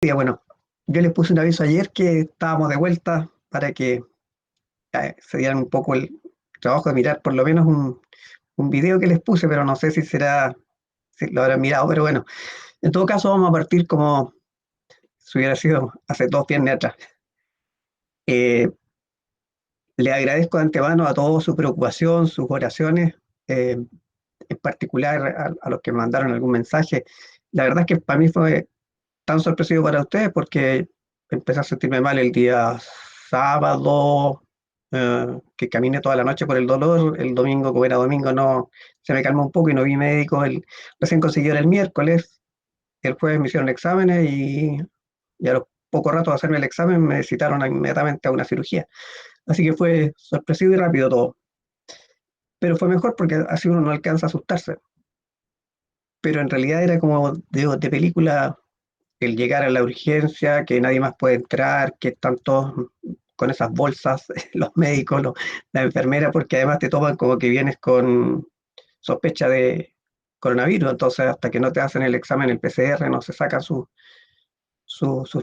Bueno, yo les puse un aviso ayer que estábamos de vuelta para que se dieran un poco el trabajo de mirar por lo menos un video que les puse, pero no sé si lo habrán mirado, pero bueno, en todo caso vamos a partir como si hubiera sido hace 2 viernes atrás. Eh, Les agradezco de antemano a todos su preocupación, sus oraciones, en particular a los que me mandaron algún mensaje. La verdad es que para mí fue tan sorpresivo para ustedes porque empecé a sentirme mal el día sábado, que caminé toda la noche por el dolor. El domingo, como era domingo, no se me calmó un poco y no vi médico. Recién consiguió el miércoles. El jueves me hicieron exámenes y a los pocos ratos de hacerme el examen me citaron inmediatamente a una cirugía. Así que fue sorpresivo y rápido todo. Pero fue mejor porque así uno no alcanza a asustarse. Pero en realidad era como de película el llegar a la urgencia, que nadie más puede entrar, que están todos con esas bolsas, los médicos, la enfermera, porque además te toman como que vienes con sospecha de coronavirus, entonces hasta que no te hacen el examen, el PCR, no se sacan sus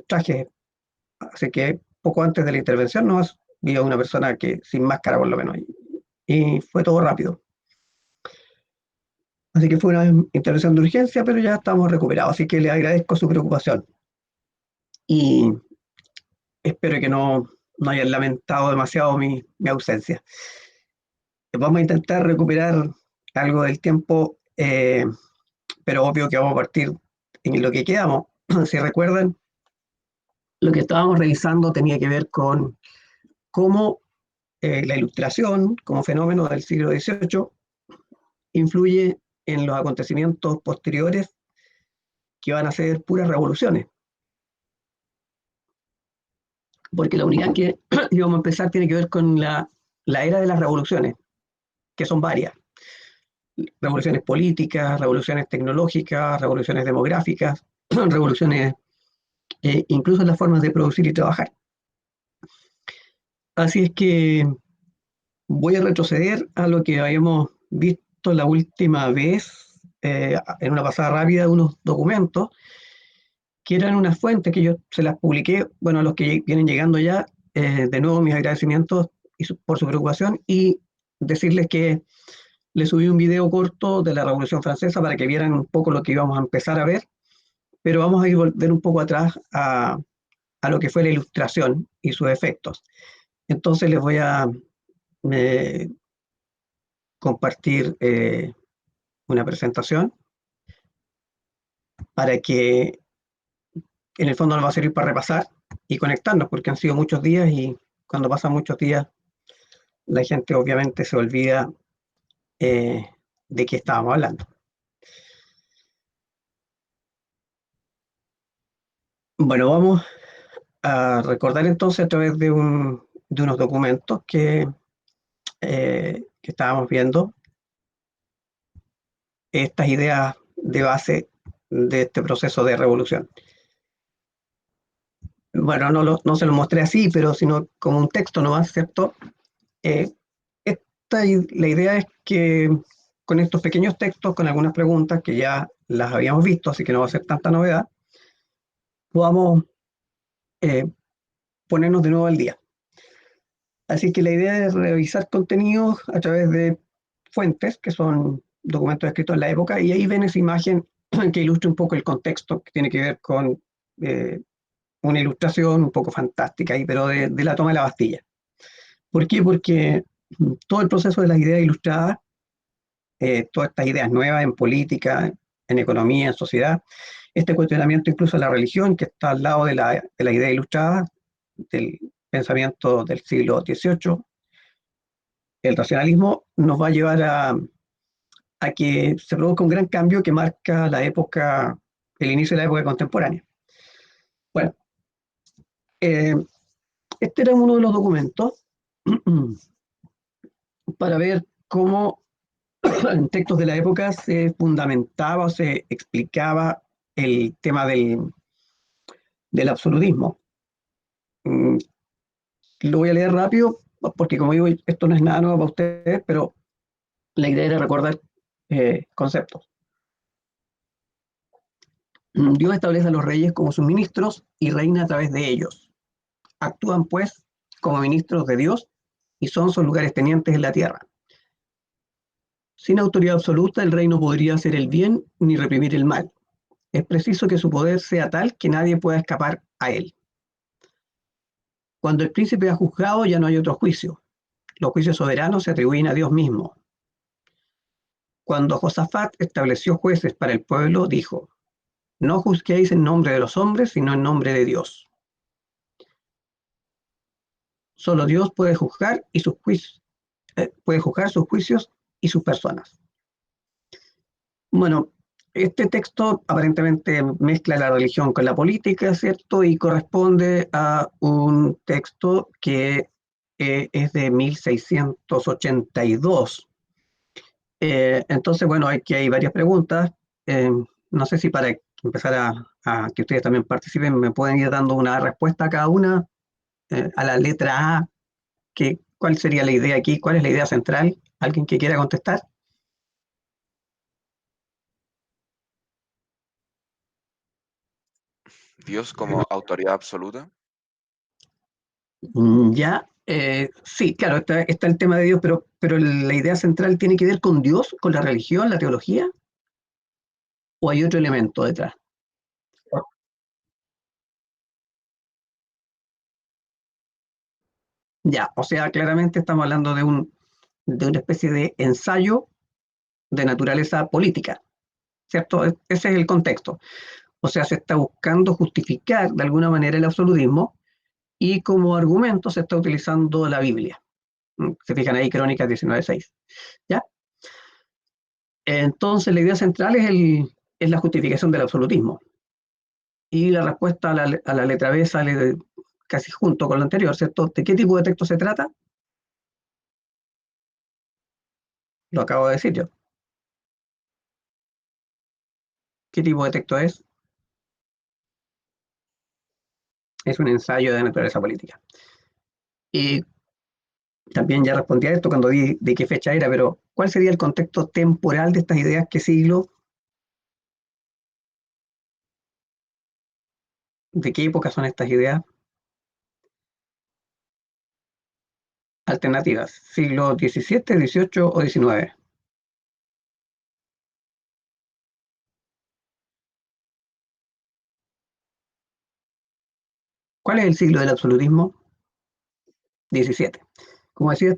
trajes. Así que poco antes de la intervención no vi a una persona que sin máscara por lo menos, y fue todo rápido. Así que fue una intervención de urgencia, pero ya estamos recuperados, así que le agradezco su preocupación. Y espero que no hayan lamentado demasiado mi ausencia. Vamos a intentar recuperar algo del tiempo, pero obvio que vamos a partir en lo que quedamos. Si recuerdan, lo que estábamos revisando tenía que ver con cómo la ilustración como fenómeno del siglo XVIII influye en los acontecimientos posteriores que van a ser puras revoluciones. Porque la unidad que íbamos a empezar tiene que ver con la era de las revoluciones, que son varias. Revoluciones políticas, revoluciones tecnológicas, revoluciones demográficas, revoluciones incluso en las formas de producir y trabajar. Así es que voy a retroceder a lo que habíamos visto la última vez, en una pasada rápida, unos documentos que eran unas fuentes que yo se las publiqué, bueno, a los que vienen llegando ya, de nuevo mis agradecimientos por su preocupación y decirles que les subí un video corto de la Revolución Francesa para que vieran un poco lo que íbamos a empezar a ver, pero vamos a ir volver un poco atrás a lo que fue la ilustración y sus efectos. Entonces les voy a eh, compartir una presentación para que en el fondo nos va a servir para repasar y conectarnos, porque han sido muchos días y cuando pasan muchos días la gente obviamente se olvida eh, de qué estábamos hablando. Bueno, vamos a recordar entonces a través de unos documentos que estábamos viendo estas ideas de base de este proceso de revolución. Bueno, no se lo mostré así, pero sino como un texto nomás, ¿cierto? Eh, la idea es que con estos pequeños textos, con algunas preguntas que ya las habíamos visto, así que no va a ser tanta novedad, podamos eh, ponernos de nuevo al día. Así que la idea es revisar contenidos a través de fuentes, que son documentos escritos en la época, y ahí ven esa imagen que ilustra un poco el contexto, que tiene que ver con una ilustración un poco fantástica, ahí, pero de la toma de la Bastilla. ¿Por qué? Porque todo el proceso de las ideas ilustradas, todas estas ideas nuevas en política, en economía, en sociedad, este cuestionamiento incluso de la religión, que está al lado de la idea ilustrada, del pensamiento del siglo XVIII, el racionalismo nos va a llevar a que se produzca un gran cambio que marca el inicio de la época contemporánea. Bueno, eh, este era uno de los documentos para ver cómo en textos de la época se fundamentaba o se explicaba el tema del absolutismo. Mm, Lo voy a leer rápido porque, como digo, esto no es nada nuevo para ustedes, pero la idea era recordar conceptos. Dios establece a los reyes como sus ministros y reina a través de ellos. Actúan, pues, como ministros de Dios y son sus lugares tenientes en la tierra. Sin autoridad absoluta, el rey no podría hacer el bien ni reprimir el mal. Es preciso que su poder sea tal que nadie pueda escapar a él. Cuando el príncipe ha juzgado, ya no hay otro juicio. Los juicios soberanos se atribuyen a Dios mismo. Cuando Josafat estableció jueces para el pueblo, dijo: no juzguéis en nombre de los hombres, sino en nombre de Dios. Solo Dios puede juzgar puede juzgar sus juicios y sus personas. Bueno, este texto aparentemente mezcla la religión con la política, ¿cierto? Y corresponde a un texto que es de 1682. Entonces, bueno, hay varias preguntas. Eh, no sé si para empezar a que ustedes también participen, me pueden ir dando una respuesta a cada una, a la letra A, ¿cuál sería la idea aquí? ¿Cuál es la idea central? ¿Alguien que quiera contestar? Dios como autoridad absoluta. Ya, sí, claro, está el tema de Dios, pero la idea central tiene que ver con Dios, con la religión, la teología, o hay otro elemento detrás. Ya, o sea, claramente estamos hablando de una especie de ensayo de naturaleza política, ¿cierto? Ese es el contexto. O sea, se está buscando justificar de alguna manera el absolutismo y como argumento se está utilizando la Biblia. Se fijan ahí, Crónicas 19:6. ¿Ya? Entonces, la idea central es la justificación del absolutismo. Y la respuesta a la letra B sale casi junto con lo anterior, ¿cierto? ¿De qué tipo de texto se trata? Lo acabo de decir yo. ¿Qué tipo de texto es? Es un ensayo de naturaleza política. Y también ya respondí a esto cuando di de qué fecha era, pero ¿cuál sería el contexto temporal de estas ideas? ¿Qué siglo? ¿De qué época son estas ideas? Alternativas, siglo XVII, XVIII o XIX. ¿Cuál es el siglo del absolutismo? XVII. Como decía,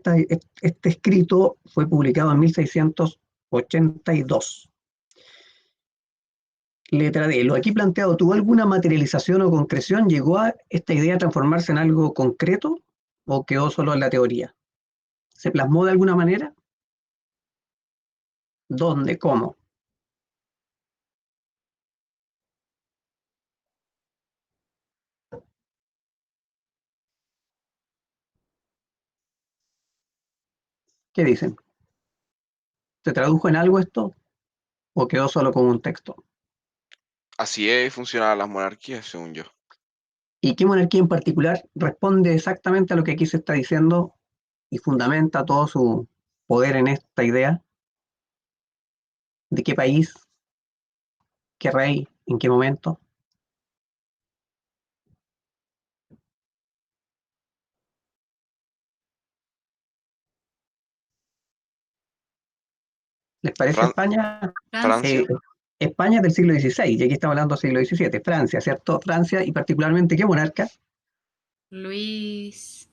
este escrito fue publicado en 1682. Letra D. Lo aquí planteado, ¿tuvo alguna materialización o concreción? ¿Llegó a esta idea a transformarse en algo concreto o quedó solo en la teoría? ¿Se plasmó de alguna manera? ¿Dónde? ¿Cómo? ¿Qué dicen? ¿Se tradujo en algo esto o quedó solo como un texto? Así es, funcionan las monarquías, según yo. ¿Y qué monarquía en particular responde exactamente a lo que aquí se está diciendo y fundamenta todo su poder en esta idea? ¿De qué país? ¿Qué rey? ¿En qué momento? ¿Les parece Fran- España? Francia. Eh, Francia. España es del siglo XVI, y aquí estamos hablando del siglo XVII. Francia, ¿cierto? Francia, y particularmente, ¿qué monarca? Luis.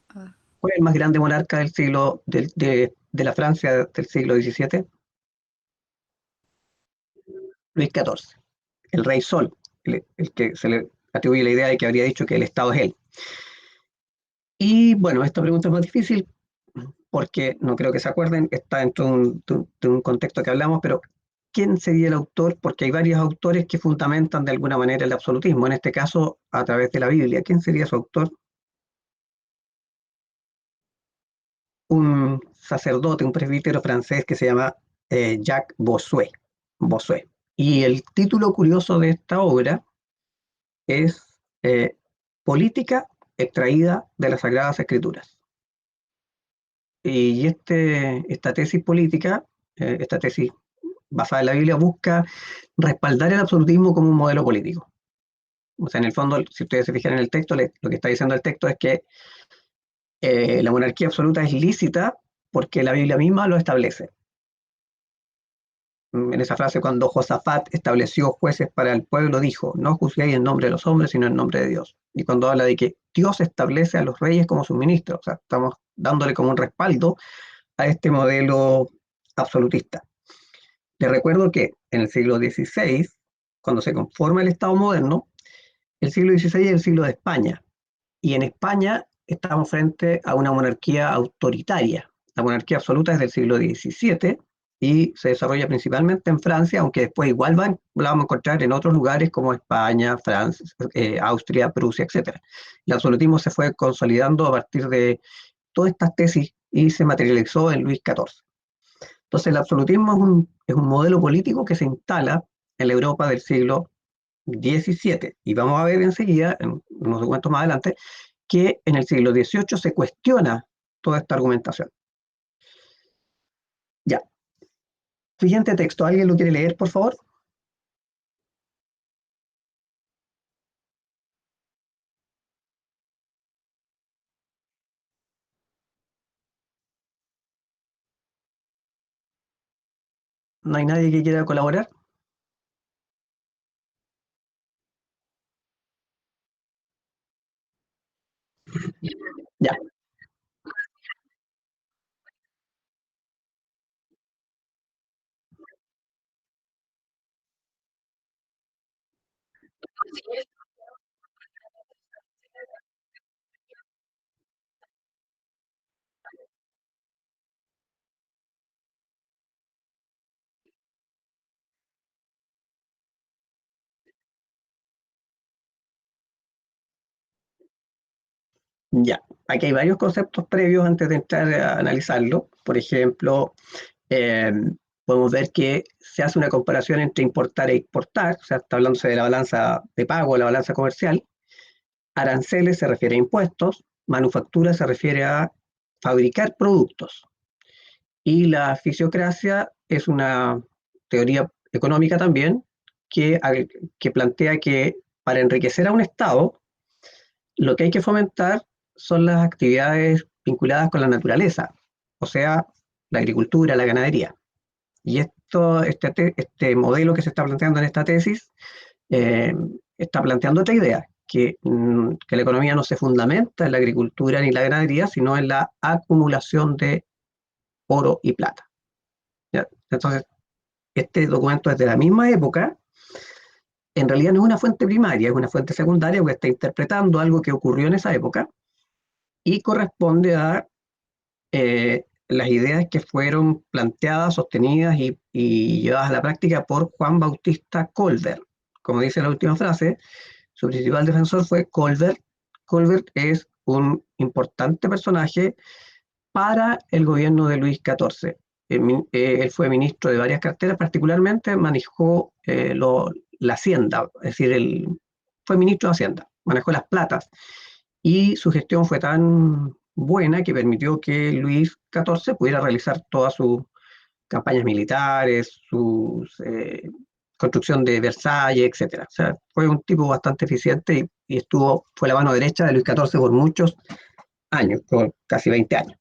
ah, ¿Cuál es el más grande monarca de la Francia del siglo XVII? Luis XIV, el rey Sol, el que se le atribuye la idea de que habría dicho que el Estado es él. Y bueno, esta pregunta es más difícil porque no creo que se acuerden, está dentro de un contexto que hablamos, pero ¿quién sería el autor? Porque hay varios autores que fundamentan de alguna manera el absolutismo, en este caso a través de la Biblia. ¿Quién sería su autor? Un sacerdote, un presbítero francés que se llama Jacques Bossuet. Bossuet. Y el título curioso de esta obra es Política extraída de las Sagradas Escrituras. Y esta tesis política, esta tesis basada en la Biblia, busca respaldar el absolutismo como un modelo político. O sea, en el fondo, si ustedes se fijan en el texto, lo que está diciendo el texto es que la monarquía absoluta es lícita porque la Biblia misma lo establece. En esa frase, cuando Josafat estableció jueces para el pueblo, dijo, no juzguéis en nombre de los hombres, sino en nombre de Dios. Y cuando habla de que Dios establece a los reyes como sus ministros, o sea, estamos dándole como un respaldo a este modelo absolutista. Les recuerdo que en el siglo XVI, cuando se conforma el Estado moderno, el siglo XVI es el siglo de España. Y en España estamos frente a una monarquía autoritaria. La monarquía absoluta es del siglo XVII y se desarrolla principalmente en Francia, aunque después igual la vamos a encontrar en otros lugares como España, Francia, Austria, Prusia, etc. El absolutismo se fue consolidando a partir de todas estas tesis y se materializó en Luis XIV. Entonces el absolutismo es un modelo político que se instala en la Europa del siglo XVII. Y vamos a ver enseguida, en unos documentos más adelante, que en el siglo XVIII se cuestiona toda esta argumentación. Ya. Siguiente texto. ¿Alguien lo quiere leer, por favor? ¿No hay nadie que quiera colaborar? Ya, ya. Aquí hay varios conceptos previos antes de entrar a analizarlo. Por ejemplo, eh, podemos ver que se hace una comparación entre importar e exportar, o sea, está hablándose de la balanza de pago, la balanza comercial. Aranceles se refiere a impuestos, manufactura se refiere a fabricar productos. Y la fisiocracia es una teoría económica también que plantea que para enriquecer a un Estado, lo que hay que fomentar son las actividades vinculadas con la naturaleza, o sea, la agricultura, la ganadería. Y este modelo que se está planteando en esta tesis eh, está planteando otra idea, que la economía no se fundamenta en la agricultura ni la ganadería, sino en la acumulación de oro y plata. ¿Ya? Entonces, este documento es de la misma época, en realidad no es una fuente primaria, es una fuente secundaria porque está interpretando algo que ocurrió en esa época y corresponde a las ideas que fueron planteadas, sostenidas y llevadas a la práctica por Juan Bautista Colbert. Como dice la última frase, su principal defensor fue Colbert. Colbert es un importante personaje para el gobierno de Luis XIV. Él fue ministro de varias carteras, particularmente manejó la hacienda, es decir, él fue ministro de Hacienda, manejó las platas y su gestión fue tan buena que permitió que Luis XIV pudiera realizar todas sus campañas militares, su construcción de Versalles, etcétera. O sea, fue un tipo bastante eficiente y fue la mano derecha de Luis XIV por muchos años, por casi 20 años.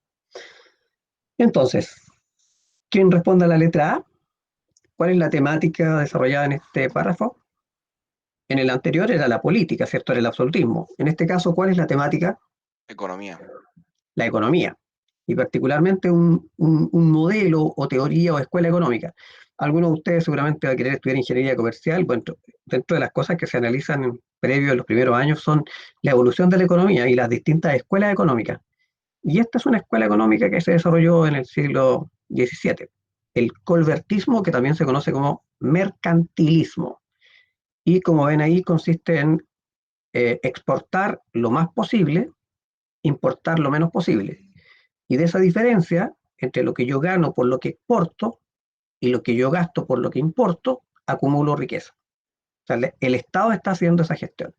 Entonces, ¿quién responde a la letra A? ¿Cuál es la temática desarrollada en este párrafo? En el anterior era la política, ¿cierto? Era el absolutismo. En este caso, ¿cuál es la temática? Economía. La economía. Y particularmente un modelo o teoría o escuela económica. Algunos de ustedes seguramente van a querer estudiar ingeniería comercial. Bueno, dentro de las cosas que se analizan previo a los primeros años son la evolución de la economía y las distintas escuelas económicas. Y esta es una escuela económica que se desarrolló en el siglo XVII. El colbertismo, que también se conoce como mercantilismo. Y como ven ahí, consiste en exportar lo más posible, importar lo menos posible. Y de esa diferencia entre lo que yo gano por lo que exporto y lo que yo gasto por lo que importo, acumulo riqueza. O sea, el Estado está haciendo esa gestión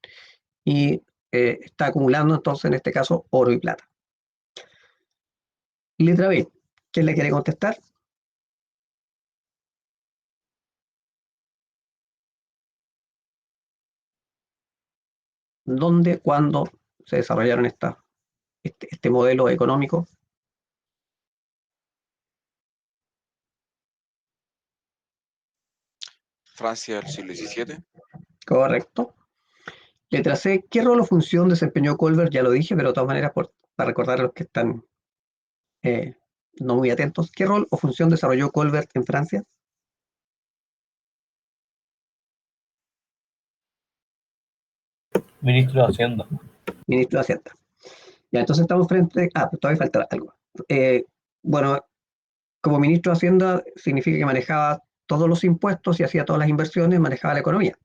y está acumulando entonces en este caso oro y plata. Letra B, ¿quién le quiere contestar? dónde, cuándo se desarrollaron este modelo económico. Francia del siglo XVII. Correcto. Letra C, ¿qué rol o función desempeñó Colbert? Ya lo dije, pero de todas maneras, para recordar a los que están eh, no muy atentos, ¿qué rol o función desarrolló Colbert en Francia? Ministro de Hacienda. Ministro de Hacienda. Ya, entonces estamos frente. Pues todavía falta algo. Eh, bueno, como ministro de Hacienda significa que manejaba todos los impuestos y hacía todas las inversiones, manejaba la economía.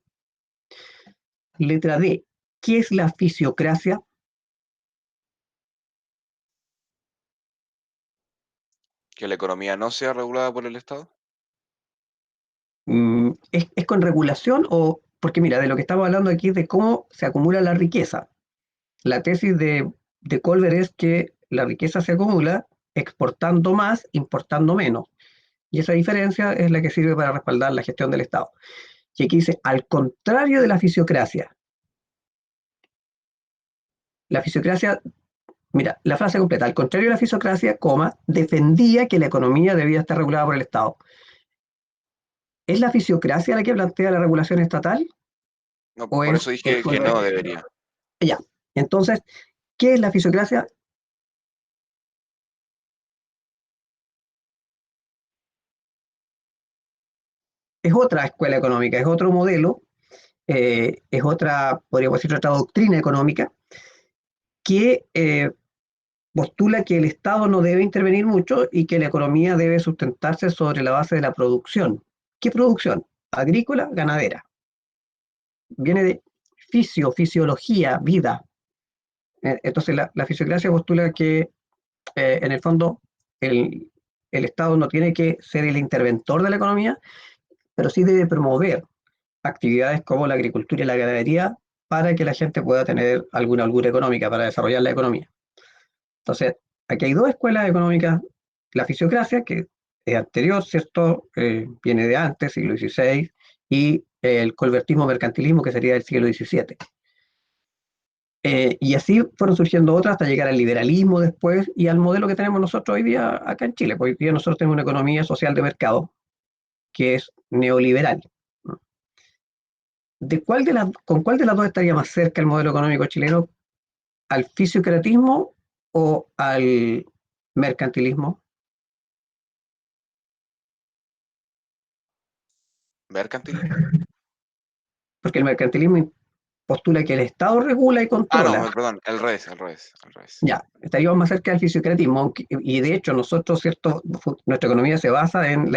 Letra D, ¿qué es la fisiocracia? Que la economía no sea regulada por el Estado. ¿Es con regulación o...? Porque mira, de lo que estamos hablando aquí es de cómo se acumula la riqueza. La tesis de Colbert es que la riqueza se acumula exportando más, importando menos. Y esa diferencia es la que sirve para respaldar la gestión del Estado. Y aquí dice, al contrario de la fisiocracia, mira, la frase completa, al contrario de la fisiocracia, coma, defendía que la economía debía estar regulada por el Estado. ¿Es la fisiocracia la que plantea la regulación estatal No, o por es eso el dije que Colbert? no debería. Ya. Entonces, ¿qué es la fisiocracia? Es otra escuela económica, es otro modelo, es otra, podríamos decir, otra doctrina económica que postula que el Estado no debe intervenir mucho y que la economía debe sustentarse sobre la base de la producción. ¿Qué producción? Agrícola, ganadera. Viene de fisiología, vida. Entonces la fisiocracia postula que en el fondo el, el Estado no tiene que ser el interventor de la economía, pero sí debe promover actividades como la agricultura y la ganadería para que la gente pueda tener alguna holgura económica, para desarrollar la economía. Entonces, aquí hay dos escuelas económicas, la fisiocracia, que es anterior, ¿cierto? Viene de antes, siglo XVI, y el colbertismo mercantilismo, que sería del siglo XVII. Y así fueron surgiendo otras hasta llegar al liberalismo después y al modelo que tenemos nosotros hoy día acá en Chile. Pues hoy día nosotros tenemos una economía social de mercado que es neoliberal. ¿No? ¿Con cuál de las dos estaría más cerca el modelo económico chileno? ¿Al fisiocratismo o al mercantilismo? Mercantilismo. Porque el mercantilismo postula que el Estado regula y Ah, no, controla. perdón, al revés, al revés, al revés. Ya, estaríamos más cerca del fisiocratismo, y de hecho nosotros, ¿cierto? Nuestra economía se basa en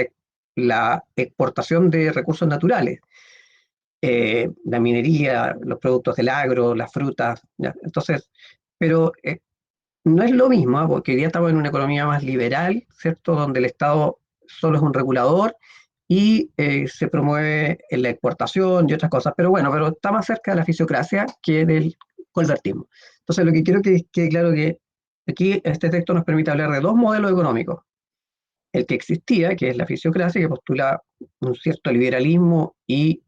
la exportación de recursos naturales, la minería, los productos del agro, las frutas, ¿ya? Entonces, pero no es lo mismo, ¿eh? Porque hoy día estamos en una economía más liberal, ¿cierto? Donde el Estado solo es un regulador y se promueve en la exportación y otras cosas, pero bueno, pero está más cerca de la fisiocracia que del colbertismo. Entonces, lo que quiero que quede claro que aquí este texto nos permite hablar de dos modelos económicos. El que existía, que es la fisiocracia, que postula un cierto liberalismo y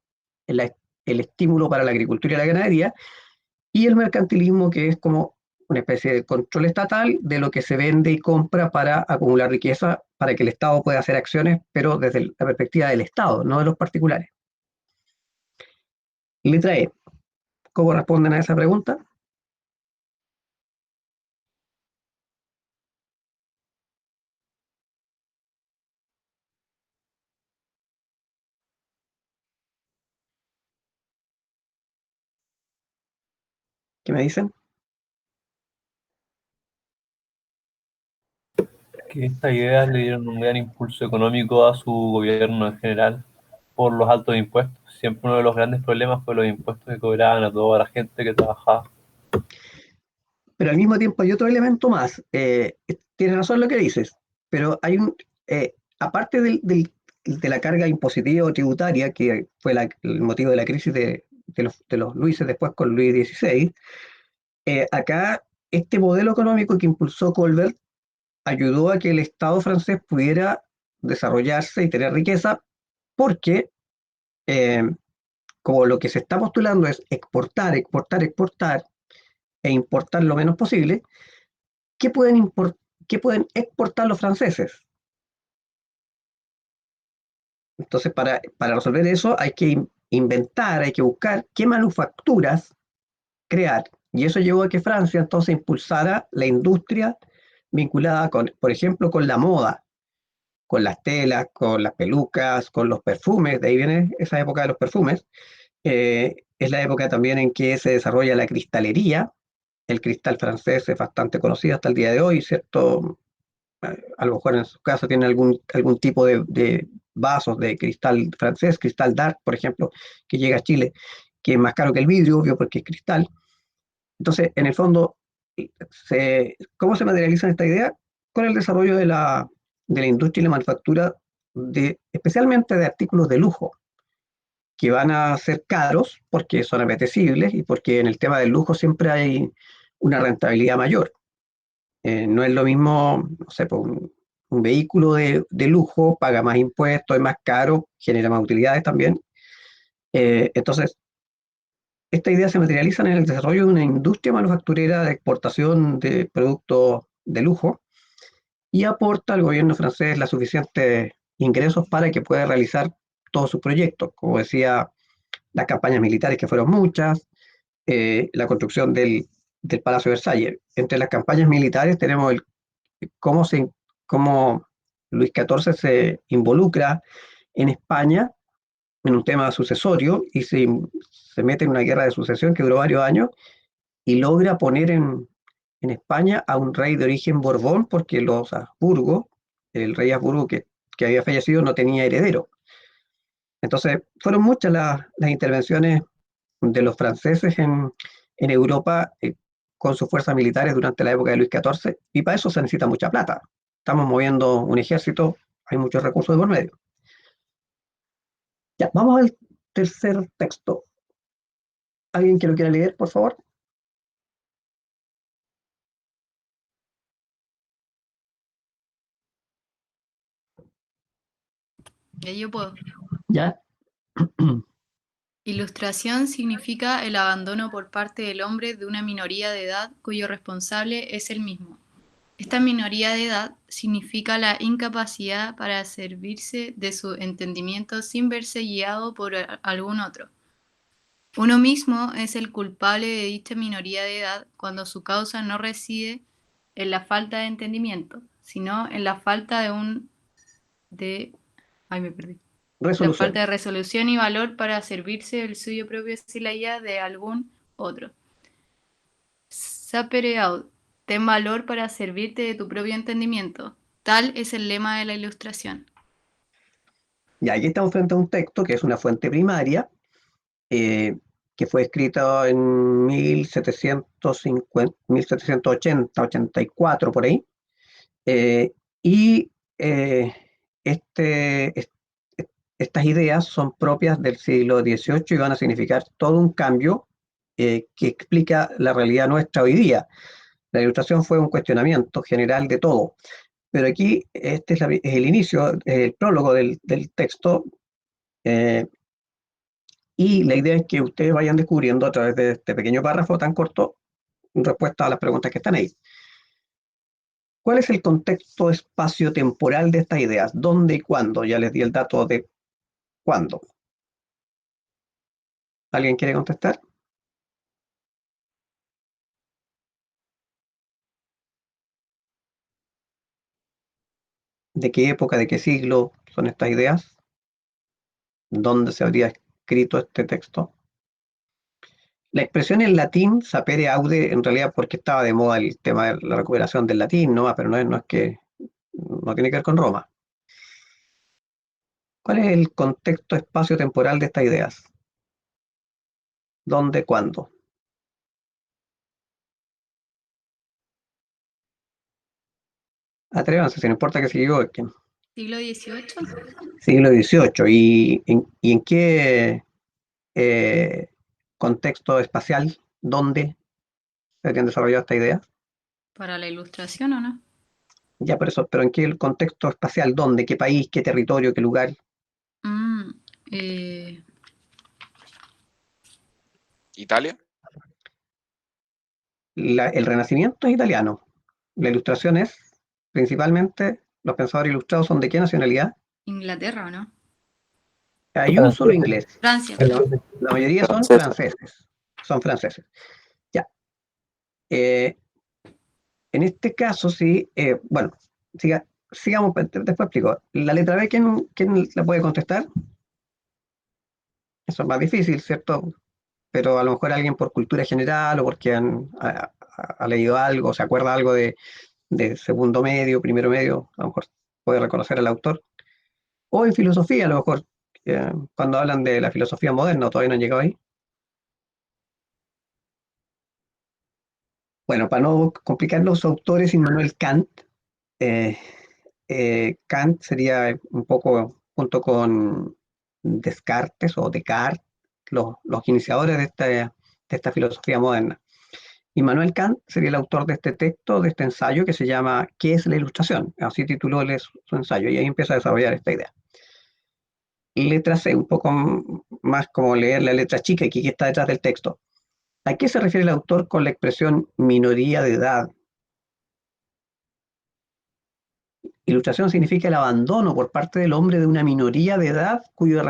la- el estímulo para la agricultura y la ganadería, y el mercantilismo, que es como una especie de control estatal de lo que se vende y compra para acumular riqueza, para que el Estado pueda hacer acciones, pero desde la perspectiva del Estado, no de los particulares. Letra E. ¿Cómo responden a esa pregunta? ¿Qué me dicen? Que estas ideas le dieron un gran impulso económico a su gobierno en general por los altos impuestos. Siempre uno de los grandes problemas fue los impuestos que cobraban a toda la gente que trabajaba. Pero al mismo tiempo hay otro elemento más. Tienes razón lo que dices, pero hay aparte de la carga impositiva o tributaria, que fue el motivo de la crisis de los Luises después con Luis XVI, acá este modelo económico que impulsó Colbert ayudó a que el Estado francés pudiera desarrollarse y tener riqueza porque eh, como lo que se está postulando es exportar, exportar, exportar e importar lo menos posible, ¿qué qué pueden exportar los franceses? Entonces, para resolver eso hay que inventar, hay que buscar qué manufacturas crear. Y eso llevó a que Francia entonces impulsara la industria vinculada con, por ejemplo, con la moda, con las telas, con las pelucas, con los perfumes, de ahí viene esa época de los perfumes. Es la época también en que se desarrolla la cristalería. El cristal francés es bastante conocido hasta el día de hoy, ¿cierto? A lo mejor en su caso tiene algún tipo de vasos de cristal francés, cristal dark, por ejemplo, que llega a Chile, que es más caro que el vidrio, obvio, porque es cristal. Entonces, en el fondo, ¿cómo se materializa esta idea? Con el desarrollo de la industria y la manufactura, especialmente de artículos de lujo, que van a ser caros porque son apetecibles y porque en el tema del lujo siempre hay una rentabilidad mayor. No es lo mismo, no sé, pues un vehículo de lujo paga más impuestos, es más caro, genera más utilidades también. Entonces, esta idea se materializa en el desarrollo de una industria manufacturera de exportación de productos de lujo y aporta al gobierno francés los suficientes ingresos para que pueda realizar todos sus proyectos. Como decía, las campañas militares, que fueron muchas, la construcción del Palacio de Versalles. Entre las campañas militares tenemos cómo, cómo Luis XIV se involucra en España en un tema sucesorio y se mete en una guerra de sucesión que duró varios años y logra poner en España a un rey de origen Borbón porque los Habsburgo, el rey Habsburgo que había fallecido, no tenía heredero. Entonces, fueron muchas las intervenciones de los franceses en Europa con sus fuerzas militares durante la época de Luis XIV, y para eso se necesita mucha plata. Estamos moviendo un ejército, hay muchos recursos de por medio. Ya, vamos al tercer texto. ¿Alguien que lo quiera leer, por favor? Ya yo puedo. Ya. Ilustración significa el abandono por parte del hombre de una minoría de edad cuyo responsable es él mismo. Esta minoría de edad significa la incapacidad para servirse de su entendimiento sin verse guiado por algún otro. Uno mismo es el culpable de dicha minoría de edad cuando su causa no reside en la falta de entendimiento, sino en la falta ay, me perdí. La Resolución. falta de resolución y valor para servirse del suyo propio sin la guía de algún otro. Sapere aude, ten valor para servirte de tu propio entendimiento. Tal es el lema de la ilustración. Y aquí estamos frente a un texto que es una fuente primaria, que fue escrito en 1750, 1780, 84 por ahí, y este, estas ideas son propias del siglo XVIII y van a significar todo un cambio que explica la realidad nuestra hoy día. La ilustración fue un cuestionamiento general de todo, pero aquí este es el inicio, el prólogo del texto, eh, y la idea es que ustedes vayan descubriendo a través de este pequeño párrafo tan corto respuesta a las preguntas que están ahí. ¿Cuál es el contexto espacio-temporal de estas ideas? ¿Dónde y cuándo? Ya les di el dato de cuándo. ¿Alguien quiere contestar? ¿De qué época, de qué siglo son estas ideas? ¿Dónde se habría escrito este texto? La expresión en latín, sapere aude, en realidad porque estaba de moda el tema de la recuperación del latín, ¿no? Pero no es que no tiene que ver con Roma. ¿Cuál es el contexto espacio-temporal de estas ideas? ¿Dónde, cuándo? Atrévanse, si no importa que se equivoquen. ¿Siglo XVIII? Siglo XVIII. ¿Y en qué contexto espacial, dónde se habían desarrollado esta idea? ¿Para la ilustración o no? Ya por eso, pero ¿en qué contexto espacial? ¿Dónde? ¿Qué país? ¿Qué territorio? ¿Qué lugar? Mm, eh, ¿Italia? El Renacimiento es italiano. La Ilustración es, principalmente, los pensadores ilustrados son ¿de qué nacionalidad? Inglaterra, ¿o no? Hay un solo inglés. Francia, La, perdón. la mayoría son Franceses. franceses. Son franceses. Ya. En este caso, sí, bueno, sigamos, después explico. La letra B, ¿quién la puede contestar? Eso es más difícil, ¿cierto? Pero a lo mejor alguien por cultura general o porque ha leído algo, se acuerda algo de segundo medio, primero medio, a lo mejor puede reconocer al autor. O en filosofía, a lo mejor, cuando hablan de la filosofía moderna, todavía no han llegado ahí. Bueno, para no complicar, los autores, Immanuel Kant. eh, Kant sería un poco, junto con Descartes o Descartes, los iniciadores de esta filosofía moderna. Immanuel Kant sería el autor de este texto, de este ensayo que se llama ¿Qué es la ilustración? Así tituló él su ensayo y ahí empieza a desarrollar esta idea. Letra C, un poco más como leer la letra chica que está detrás del texto. ¿A qué se refiere el autor con la expresión minoría de edad? Ilustración significa el abandono por parte del hombre de una minoría de edad cuyo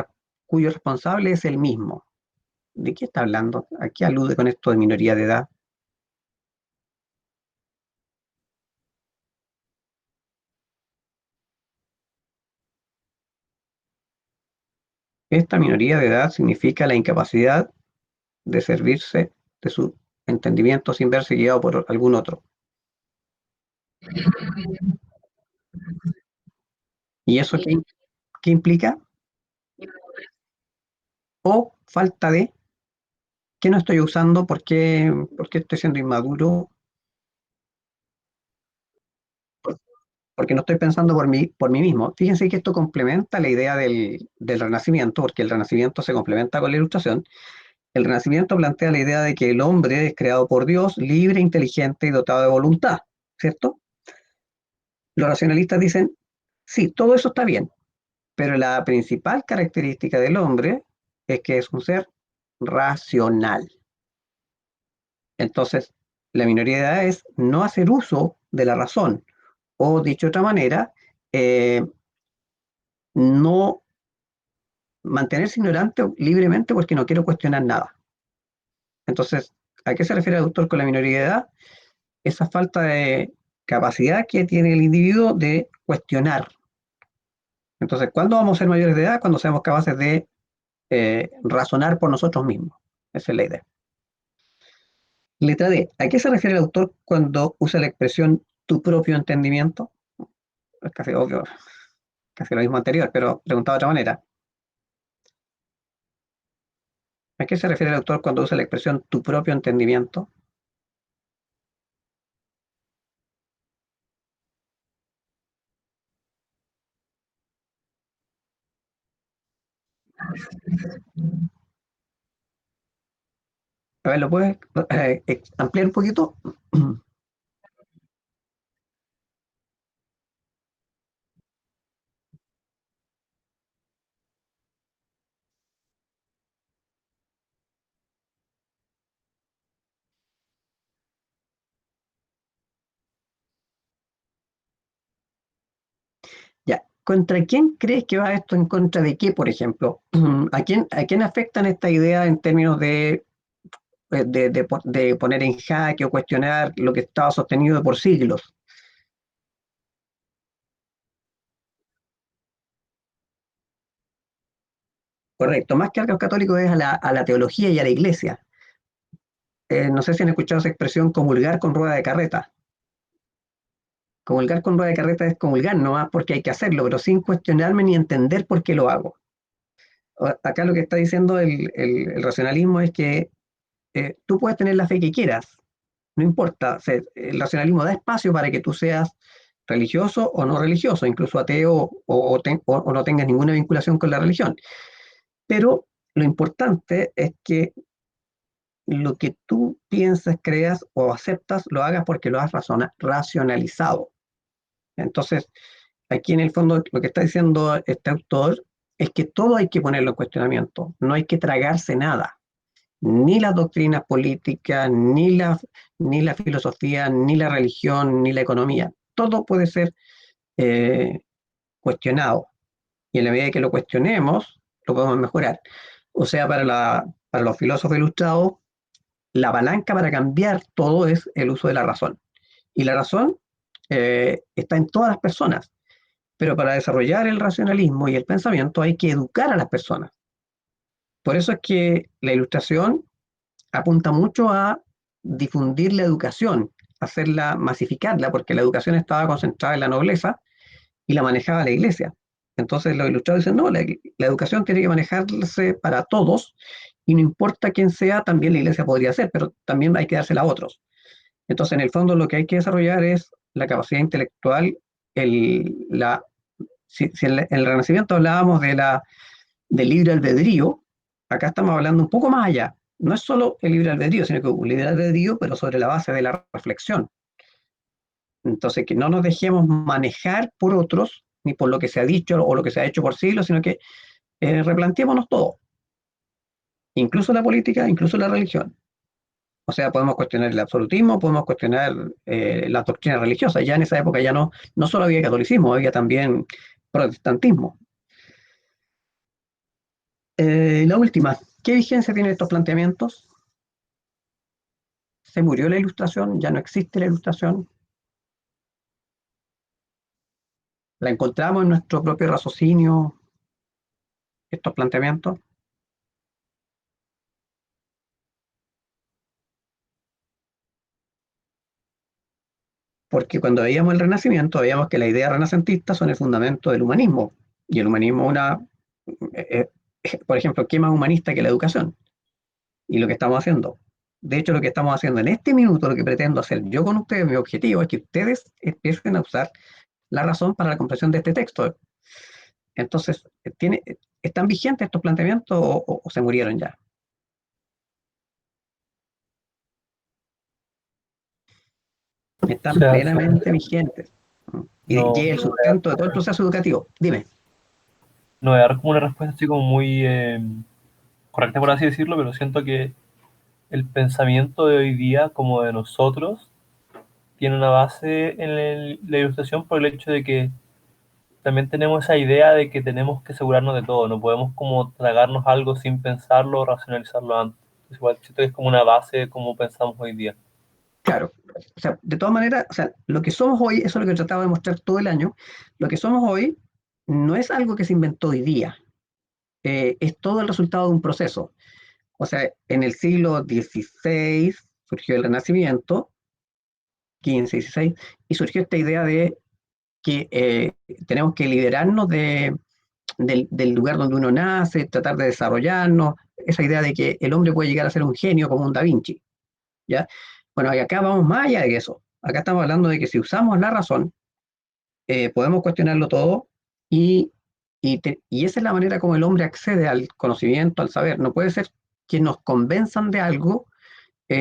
responsable es el mismo. ¿De qué está hablando? ¿A qué alude con esto de minoría de edad? Esta minoría de edad significa la incapacidad de servirse de su entendimiento sin verse guiado por algún otro. ¿Y eso qué implica? O falta de, ¿qué no estoy usando? ¿Por qué estoy siendo inmaduro? Porque no estoy pensando por mí mismo. Fíjense que esto complementa la idea del Renacimiento, porque el Renacimiento se complementa con la Ilustración. El Renacimiento plantea la idea de que el hombre es creado por Dios, libre, inteligente y dotado de voluntad, ¿cierto? Los racionalistas dicen, sí, todo eso está bien, pero la principal característica del hombre es que es un ser racional. Entonces, la minoría de edad es no hacer uso de la razón, o dicho de otra manera, no mantenerse ignorante libremente porque no quiero cuestionar nada. Entonces, ¿a qué se refiere el autor con la minoría de edad? Esa falta de capacidad que tiene el individuo de cuestionar. Entonces, ¿cuándo vamos a ser mayores de edad? Cuando seamos capaces de razonar por nosotros mismos. Esa es la idea. Letra D. ¿A qué se refiere el autor cuando usa la expresión tu propio entendimiento? Es casi obvio, casi lo mismo anterior, pero preguntado de otra manera. ¿A qué se refiere el autor cuando usa la expresión tu propio entendimiento? A ver, ¿lo puedes ampliar un poquito? Ya. ¿Contra quién crees que va esto? ¿En contra de qué, por ejemplo? ¿A quién afectan esta idea en términos de poner en jaque o cuestionar lo que estaba sostenido por siglos? Correcto. Más que a los católicos es a la teología y a la iglesia. No sé si han escuchado esa expresión comulgar con rueda de carreta. Comulgar con rueda de carreta es comulgar nomás porque hay que hacerlo, pero sin cuestionarme ni entender por qué lo hago. Acá lo que está diciendo el racionalismo es que tú puedes tener la fe que quieras, no importa. O sea, el racionalismo da espacio para que tú seas religioso o no religioso, incluso ateo o no tengas ninguna vinculación con la religión. Pero lo importante es que lo que tú piensas, creas o aceptas, lo hagas porque lo has racionalizado. Entonces, aquí en el fondo lo que está diciendo este autor es que todo hay que ponerlo en cuestionamiento, no hay que tragarse nada. ni las doctrinas políticas, ni la filosofía, ni la religión, ni la economía. Todo puede ser cuestionado. Y en la medida que lo cuestionemos, lo podemos mejorar. O sea, para los filósofos ilustrados, la palanca para cambiar todo es el uso de la razón. Y la razón está en todas las personas. Pero para desarrollar el racionalismo y el pensamiento hay que educar a las personas. Por eso es que la ilustración apunta mucho a difundir la educación, hacerla, masificarla, porque la educación estaba concentrada en la nobleza y la manejaba la iglesia. Entonces los ilustrados dicen, no, la educación tiene que manejarse para todos y no importa quién sea, también la iglesia podría hacer, pero también hay que dársela a otros. Entonces, en el fondo, lo que hay que desarrollar es la capacidad intelectual. Si en el Renacimiento hablábamos del libre albedrío, acá estamos hablando un poco más allá. No es solo el libre albedrío, sino que un libre albedrío, pero sobre la base de la reflexión. Entonces, que no nos dejemos manejar por otros, ni por lo que se ha dicho o lo que se ha hecho por siglos, sino que replanteémonos todo, incluso la política, incluso la religión. O sea, podemos cuestionar el absolutismo, podemos cuestionar las doctrinas religiosas. Ya en esa época ya no solo había catolicismo, había también protestantismo. La última, ¿qué vigencia tienen estos planteamientos? ¿Se murió la ilustración? ¿Ya no existe la ilustración? ¿La encontramos en nuestro propio raciocinio, estos planteamientos? Porque cuando veíamos el Renacimiento, veíamos que las ideas renacentistas son el fundamento del humanismo. Y el humanismo, por ejemplo, ¿qué más humanista que la educación? Y lo que estamos haciendo. De hecho, lo que estamos haciendo en este minuto, lo que pretendo hacer yo con ustedes, mi objetivo es que ustedes empiecen a usar la razón para la comprensión de este texto. Entonces, ¿están vigentes estos planteamientos o se murieron ya? Están plenamente vigentes. Y es el sustento de todo el proceso educativo. Dime. No voy a dar como una respuesta así como muy correcta, por así decirlo, pero siento que el pensamiento de hoy día, como de nosotros, tiene una base en la ilustración por el hecho de que también tenemos esa idea de que tenemos que asegurarnos de todo, no podemos como tragarnos algo sin pensarlo o racionalizarlo antes. Entonces, igual siento que es como una base de cómo pensamos hoy día. Claro, o sea, de todas maneras, o sea, lo que somos hoy, eso es lo que he tratado de mostrar todo el año, lo que somos hoy no es algo que se inventó hoy día, es todo el resultado de un proceso. O sea, en el siglo XVI surgió el Renacimiento, XV, XVI, y surgió esta idea de que tenemos que liberarnos del lugar donde uno nace, tratar de desarrollarnos, esa idea de que el hombre puede llegar a ser un genio como un Da Vinci, ¿ya? Bueno, y acá vamos más allá de eso. Acá estamos hablando de que si usamos la razón, podemos cuestionarlo todo y, y esa es la manera como el hombre accede al conocimiento, al saber. No puede ser que nos convenzan de algo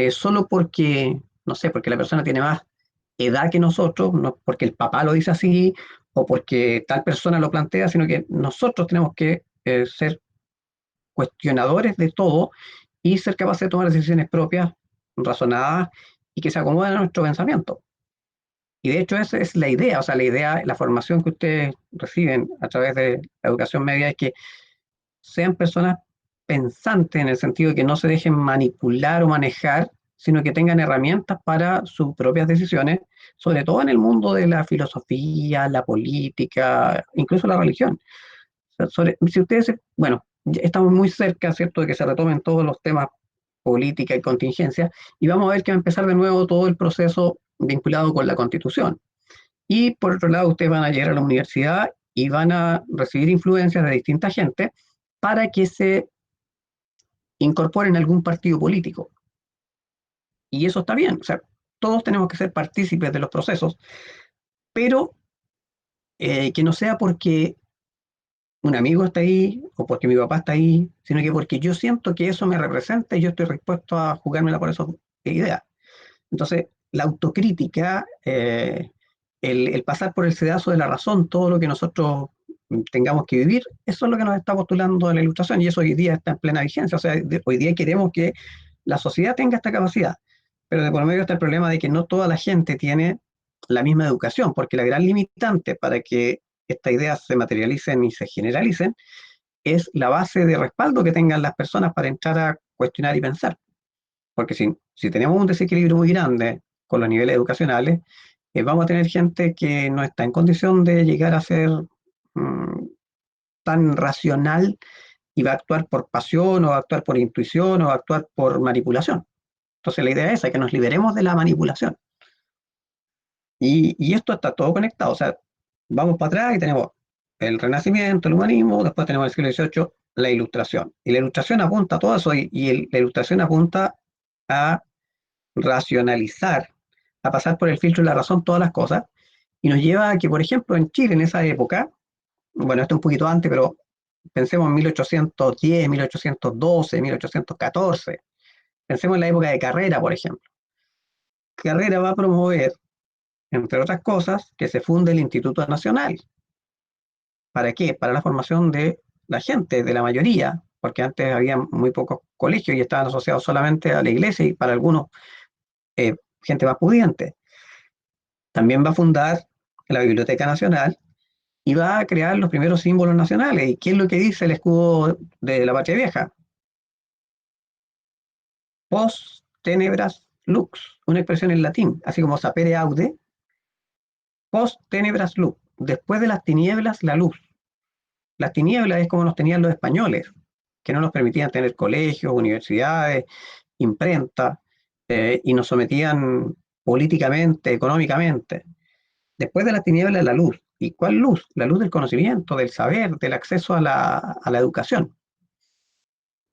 solo porque, no sé, porque la persona tiene más edad que nosotros, no porque el papá lo dice así o porque tal persona lo plantea, sino que nosotros tenemos que ser cuestionadores de todo y ser capaces de tomar decisiones propias, razonadas y que se acomoden a nuestro pensamiento. Y de hecho esa es la idea, o sea, la idea, la formación que ustedes reciben a través de la educación media es que sean personas pensantes en el sentido de que no se dejen manipular o manejar, sino que tengan herramientas para sus propias decisiones, sobre todo en el mundo de la filosofía, la política, incluso la religión. O sea, si ustedes, bueno, estamos muy cerca, ¿cierto?, de que se retomen todos los temas política y contingencia, y vamos a ver que va a empezar de nuevo todo el proceso vinculado con la Constitución. Y por otro lado, ustedes van a llegar a la universidad y van a recibir influencias de distinta gente para que se incorporen a algún partido político. Y eso está bien, o sea, todos tenemos que ser partícipes de los procesos, pero que no sea porque un amigo está ahí o porque mi papá está ahí, sino que porque yo siento que eso me representa y yo estoy dispuesto a jugármela por esas ideas. Entonces, la autocrítica, el pasar por el sedazo de la razón, todo lo que nosotros tengamos que vivir, eso es lo que nos está postulando la Ilustración, y eso hoy día está en plena vigencia. O sea, hoy día queremos que la sociedad tenga esta capacidad, pero de por medio está el problema de que no toda la gente tiene la misma educación, porque la gran limitante para que estas ideas se materialicen y se generalicen es la base de respaldo que tengan las personas para entrar a cuestionar y pensar. Porque si tenemos un desequilibrio muy grande con los niveles educacionales, vamos a tener gente que no está en condición de llegar a ser mm, tan racional y va a actuar por pasión o va a actuar por intuición o va a actuar por manipulación. Entonces la idea es esa, que nos liberemos de la manipulación. Y esto está todo conectado. O sea, vamos para atrás y tenemos el Renacimiento, el humanismo, después tenemos el siglo XVIII, la Ilustración. Y la Ilustración apunta a todo eso y la Ilustración apunta a racionalizar, a pasar por el filtro de la razón todas las cosas, y nos lleva a que, por ejemplo, en Chile en esa época, bueno, esto un poquito antes, pero pensemos en 1810, 1812, 1814, pensemos en la época de Carrera, por ejemplo. Carrera va a promover, entre otras cosas, que se funde el Instituto Nacional. ¿Para qué? Para la formación de la gente, de la mayoría, porque antes había muy pocos colegios y estaban asociados solamente a la iglesia y para algunos gente más pudiente. También va a fundar la Biblioteca Nacional y va a crear los primeros símbolos nacionales. ¿Y qué es lo que dice el escudo de la Patria Vieja? Post tenebras lux, una expresión en latín, así como sapere aude, post tenebras lux, después de las tinieblas la luz. Las tinieblas es como nos tenían los españoles, que no nos permitían tener colegios, universidades, imprenta, y nos sometían políticamente, económicamente. Después de las tinieblas la luz. ¿Y cuál luz? La luz del conocimiento, del saber, del acceso a la educación.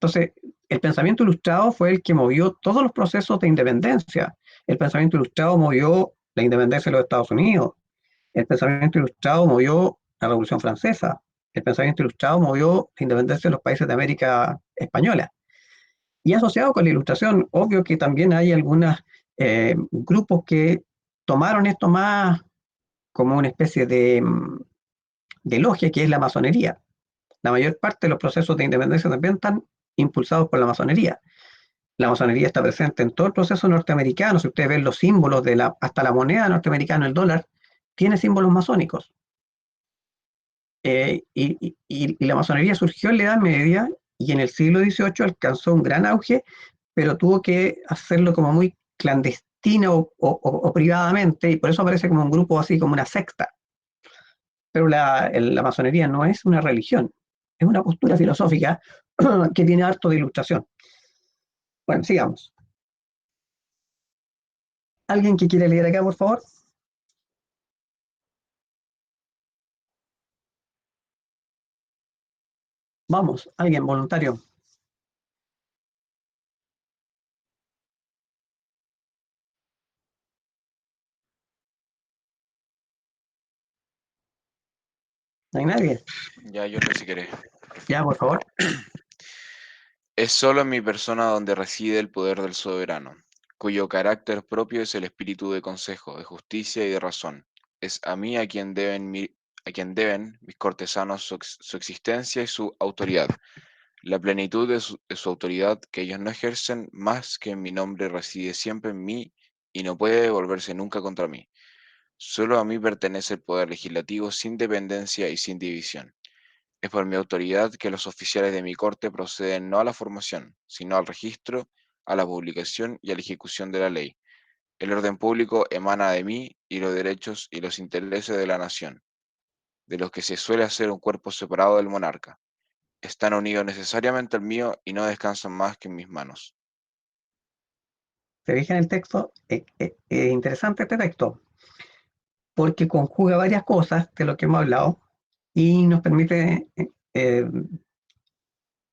Entonces, el pensamiento ilustrado fue el que movió todos los procesos de independencia. El pensamiento ilustrado movió la independencia de los Estados Unidos. El pensamiento ilustrado movió la Revolución Francesa. El pensamiento ilustrado movió la independencia de los países de América Española. Y asociado con la ilustración, obvio que también hay algunos grupos que tomaron esto más como una especie de logia, que es la masonería. La mayor parte de los procesos de independencia también están impulsados por la masonería. La masonería está presente en todo el proceso norteamericano. Si ustedes ven los símbolos hasta la moneda norteamericana, el dólar, tiene símbolos masónicos. Y la masonería surgió en la Edad Media y en el siglo XVIII alcanzó un gran auge, pero tuvo que hacerlo como muy clandestino o privadamente, y por eso aparece como un grupo así, como una secta. Pero la masonería no es una religión, es una postura filosófica que tiene harto de ilustración. Bueno, sigamos. ¿Alguien que quiere leer acá, por favor? Vamos, alguien voluntario. ¿No hay nadie? Ya, yo no sé si querés. Ya, por favor. Es solo en mi persona donde reside el poder del soberano, cuyo carácter propio es el espíritu de consejo, de justicia y de razón. Es a mí a quien deben mis cortesanos su existencia y su autoridad. La plenitud de su autoridad que ellos no ejercen más que en mi nombre reside siempre en mí y no puede volverse nunca contra mí. Solo a mí pertenece el poder legislativo sin dependencia y sin división. Es por mi autoridad que los oficiales de mi corte proceden no a la formación, sino al registro, a la publicación y a la ejecución de la ley. El orden público emana de mí y los derechos y los intereses de la nación, de los que se suele hacer un cuerpo separado del monarca. Están unidos necesariamente al mío y no descansan más que en mis manos. Se fijan el texto, es interesante este texto, porque conjuga varias cosas de lo que hemos hablado y nos permite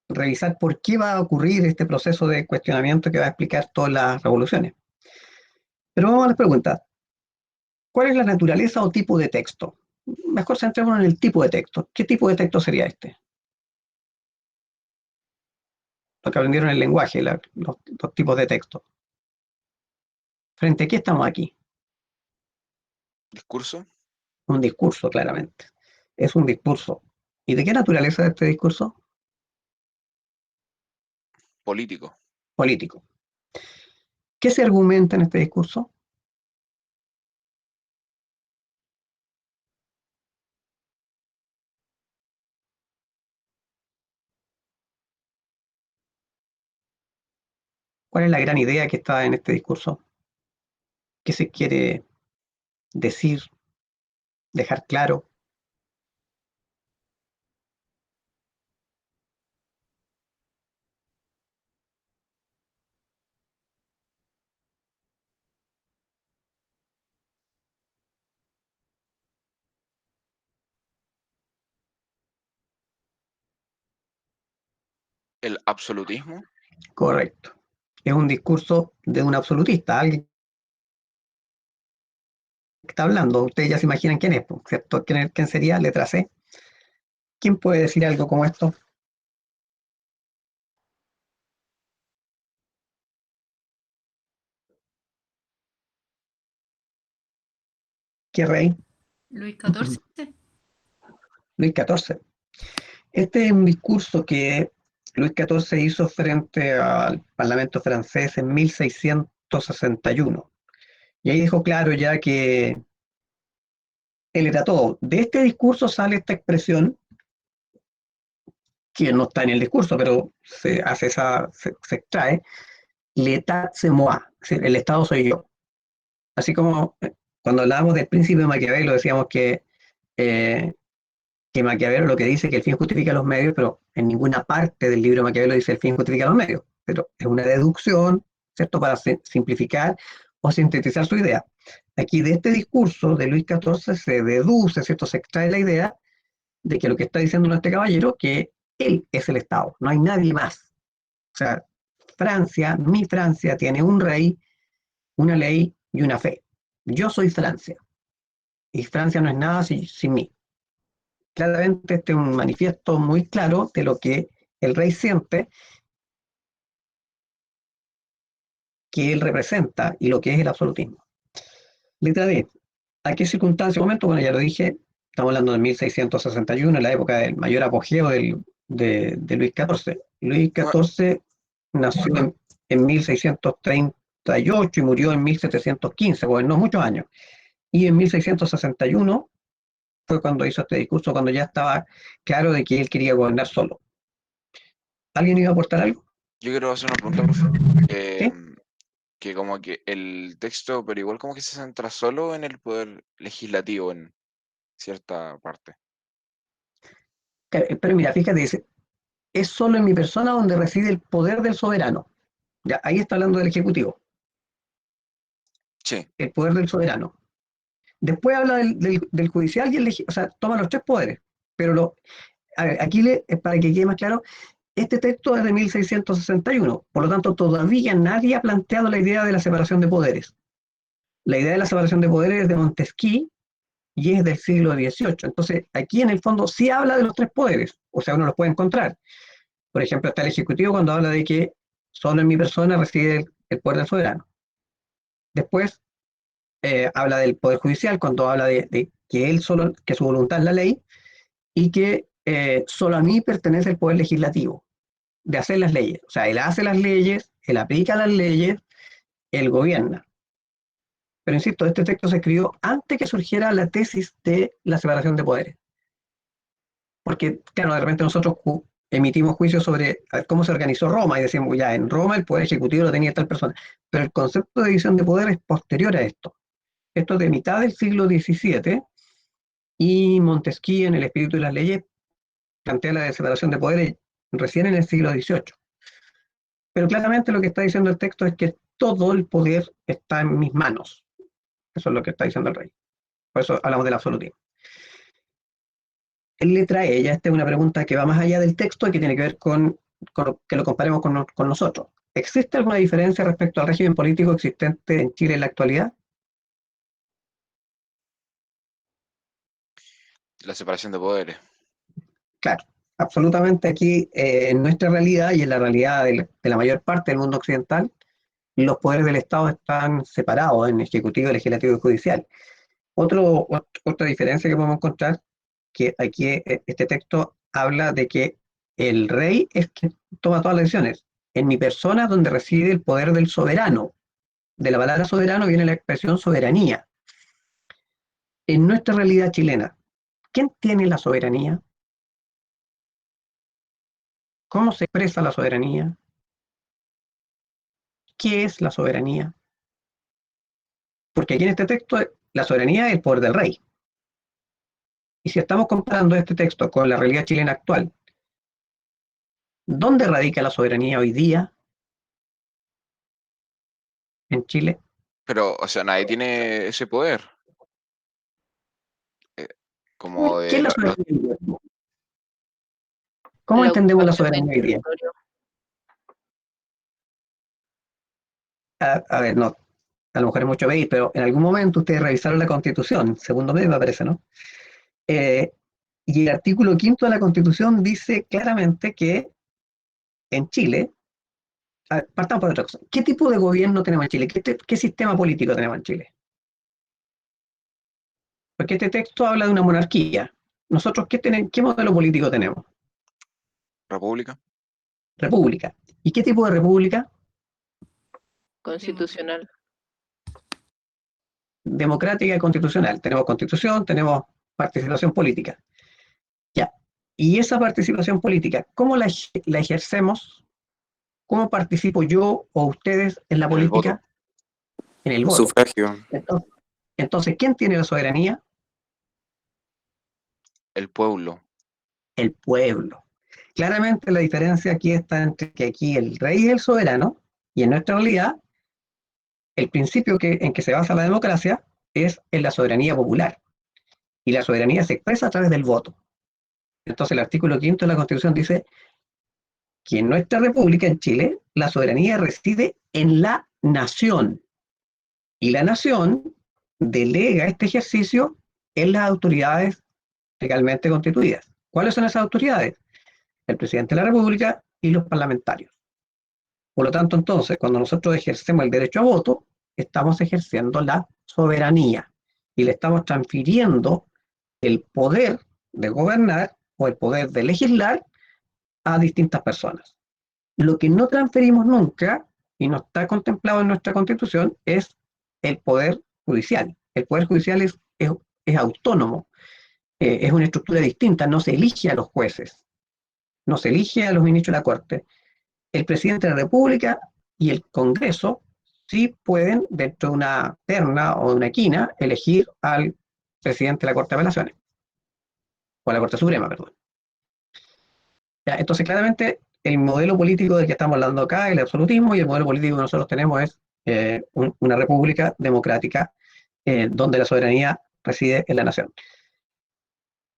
revisar por qué va a ocurrir este proceso de cuestionamiento que va a explicar todas las revoluciones. Pero vamos a las preguntas. ¿Cuál es la naturaleza o tipo de texto? Mejor centrémonos en el tipo de texto. ¿Qué tipo de texto sería este? Lo que aprendieron el lenguaje, los tipos de texto. ¿Frente a qué estamos aquí? ¿Discurso? Un discurso, claramente. Es un discurso. ¿Y de qué naturaleza es este discurso? Político. Político. ¿Qué se argumenta en este discurso? ¿Cuál es la gran idea que está en este discurso? ¿Qué se quiere decir, dejar claro? El absolutismo. Correcto. Es un discurso de un absolutista, alguien que está hablando. Ustedes ya se imaginan quién es, ¿cierto? ¿Quién sería? Letra C. ¿Quién puede decir algo como esto? ¿Qué rey? Luis XIV. Luis XIV. Este es un discurso que Luis XIV hizo frente al Parlamento francés en 1661. Y ahí dejó claro ya que él era todo. De este discurso sale esta expresión, que no está en el discurso, pero se extrae, l'état c'est moi, es decir, el Estado soy yo. Así como cuando hablábamos del príncipe Maquiavelo decíamos eh, que Maquiavelo lo que dice es que el fin justifica los medios, pero en ninguna parte del libro de Maquiavelo dice el fin justifica los medios, pero es una deducción, ¿cierto?, para simplificar o sintetizar su idea. Aquí de este discurso de Luis XIV se deduce, ¿cierto?, se extrae la idea de que lo que está diciendo este caballero, que él es el Estado, no hay nadie más. O sea, Francia, mi Francia, tiene un rey, una ley y una fe. Yo soy Francia, y Francia no es nada sin mí. Claramente este es un manifiesto muy claro de lo que el rey siente, que él representa y lo que es el absolutismo. Letra D. ¿A qué circunstancia o momento? Bueno, ya lo dije, estamos hablando de 1661, en la época del mayor apogeo de Luis XIV. Luis XIV nació en 1638 y murió en 1715, gobernó muchos años. Y en 1661 fue cuando hizo este discurso, cuando ya estaba claro de que él quería gobernar solo. ¿Alguien iba a aportar algo? Yo quiero hacer una pregunta, profe. ¿Sí? Que como que el texto, pero igual como que se centra solo en el poder legislativo en cierta parte. Pero mira, fíjate, dice, es solo en mi persona donde reside el poder del soberano. Ya, ahí está hablando del Ejecutivo, Sí, el poder del soberano. Después habla del judicial y o sea, toma los tres poderes. Pero a ver, aquí para que quede más claro, este texto es de 1661, por lo tanto todavía nadie ha planteado la idea de la separación de poderes. La idea de la separación de poderes es de Montesquieu y es del siglo XVIII. Entonces, aquí en el fondo sí habla de los tres poderes, o sea, uno los puede encontrar. Por ejemplo, está el Ejecutivo cuando habla de que solo en mi persona reside el poder del soberano. Después habla del Poder Judicial cuando habla de que él solo, que su voluntad es la ley y que solo a mí pertenece el Poder Legislativo de hacer las leyes. O sea, él hace las leyes, él aplica las leyes, él gobierna. Pero insisto, este texto se escribió antes que surgiera la tesis de la separación de poderes. Porque, claro, de repente nosotros emitimos juicios sobre cómo se organizó Roma y decimos, ya, en Roma el poder ejecutivo lo tenía tal persona. Pero el concepto de división de poder es posterior a esto. Esto es de mitad del siglo XVII y Montesquieu en El espíritu de las leyes plantea la separación de poderes recién en el siglo XVIII. Pero claramente lo que está diciendo el texto es que todo el poder está en mis manos. Eso es lo que está diciendo el rey. Por eso hablamos del absolutismo. En letra E, ya esta es una pregunta que va más allá del texto y que tiene que ver con que lo comparemos con nosotros. ¿Existe alguna diferencia respecto al régimen político existente en Chile en la actualidad? la separación de poderes. Claro, absolutamente aquí en nuestra realidad y en la realidad de la mayor parte del mundo occidental, los poderes del Estado están separados en ejecutivo, legislativo y judicial. Otra diferencia que podemos encontrar que aquí este texto habla de que el rey es quien toma todas las decisiones. En mi persona es donde reside el poder del soberano. De la palabra soberano viene la expresión soberanía. En nuestra realidad chilena, ¿quién tiene la soberanía? ¿Cómo se expresa la soberanía? ¿Qué es la soberanía? Porque aquí en este texto la soberanía es el poder del rey. Y si estamos comparando este texto con la realidad chilena actual, ¿dónde radica la soberanía hoy día en Chile? Pero, o sea, nadie tiene ese poder. Como ¿Qué de es la los... soberanía hoy día? ¿Cómo La entendemos la ocupación del soberanía hoy día? territorio. A ver, no, a lo mejor es mucho veis, pero en algún momento ustedes revisaron la Constitución, segundo mes me parece, ¿no? Eh, y el artículo quinto de la Constitución dice claramente que en Chile, partamos por otra cosa, ¿qué tipo de gobierno tenemos en Chile? ¿Qué sistema político tenemos en Chile? Porque este texto habla de una monarquía. Nosotros, ¿qué modelo político tenemos? República. República. ¿Y qué tipo de república? Constitucional. Democrática y constitucional. Tenemos constitución, tenemos participación política. Ya. Y esa participación política, ¿cómo la ejercemos? ¿Cómo participo yo o ustedes en la En el voto. política? En el voto. Sufragio. Entonces, ¿quién tiene la soberanía? El pueblo. El pueblo. Claramente la diferencia aquí está entre que aquí el rey es el soberano y en nuestra realidad el principio en que se basa la democracia es en la soberanía popular. Y la soberanía se expresa a través del voto. Entonces el artículo quinto de la Constitución dice que en nuestra república, en Chile, la soberanía reside en la nación. Y la nación delega este ejercicio en las autoridades legalmente constituidas. ¿Cuáles son esas autoridades? El presidente de la República y los parlamentarios. Por lo tanto, entonces, cuando nosotros ejercemos el derecho a voto, estamos ejerciendo la soberanía y le estamos transfiriendo el poder de gobernar o el poder de legislar a distintas personas. Lo que no transferimos nunca y no está contemplado en nuestra Constitución es el poder judicial. El poder judicial es autónomo, es una estructura distinta, no se elige a los jueces, no se elige a los ministros de la Corte. El presidente de la República y el Congreso sí pueden, dentro de una terna o de una quina, elegir al presidente de la Corte de Apelaciones, o a la Corte Suprema, perdón. Ya, entonces, claramente, el modelo político del que estamos hablando acá, el absolutismo, y el modelo político que nosotros tenemos es una república democrática donde la soberanía reside en la nación.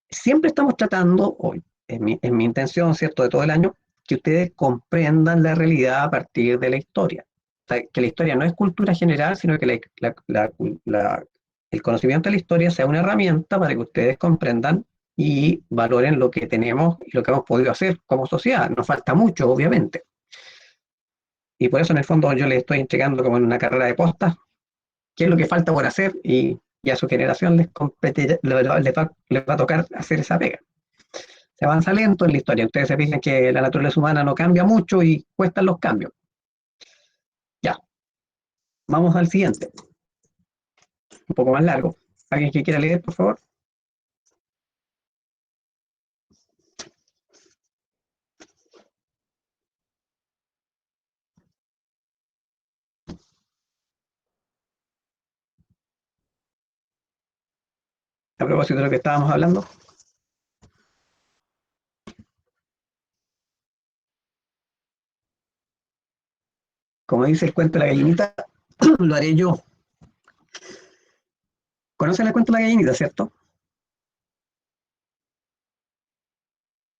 Siempre estamos tratando, hoy, en mi intención, ¿cierto?, de todo el año, que ustedes comprendan la realidad a partir de la historia. O sea, que la historia no es cultura general, sino que el conocimiento de la historia sea una herramienta para que ustedes comprendan y valoren lo que tenemos y lo que hemos podido hacer como sociedad. Nos falta mucho, obviamente. Y por eso, en el fondo, yo les estoy entregando como en una carrera de postas qué es lo que falta por hacer y a su generación les va a tocar hacer esa pega. Se avanza lento en la historia. Ustedes se fijan que la naturaleza humana no cambia mucho y cuestan los cambios. Ya, vamos al siguiente. Un poco más largo. ¿Alguien que quiera leer, por favor? A propósito de lo que estábamos hablando. Como dice el cuento de la gallinita, lo haré yo. ¿Conocen el cuento de la gallinita, cierto?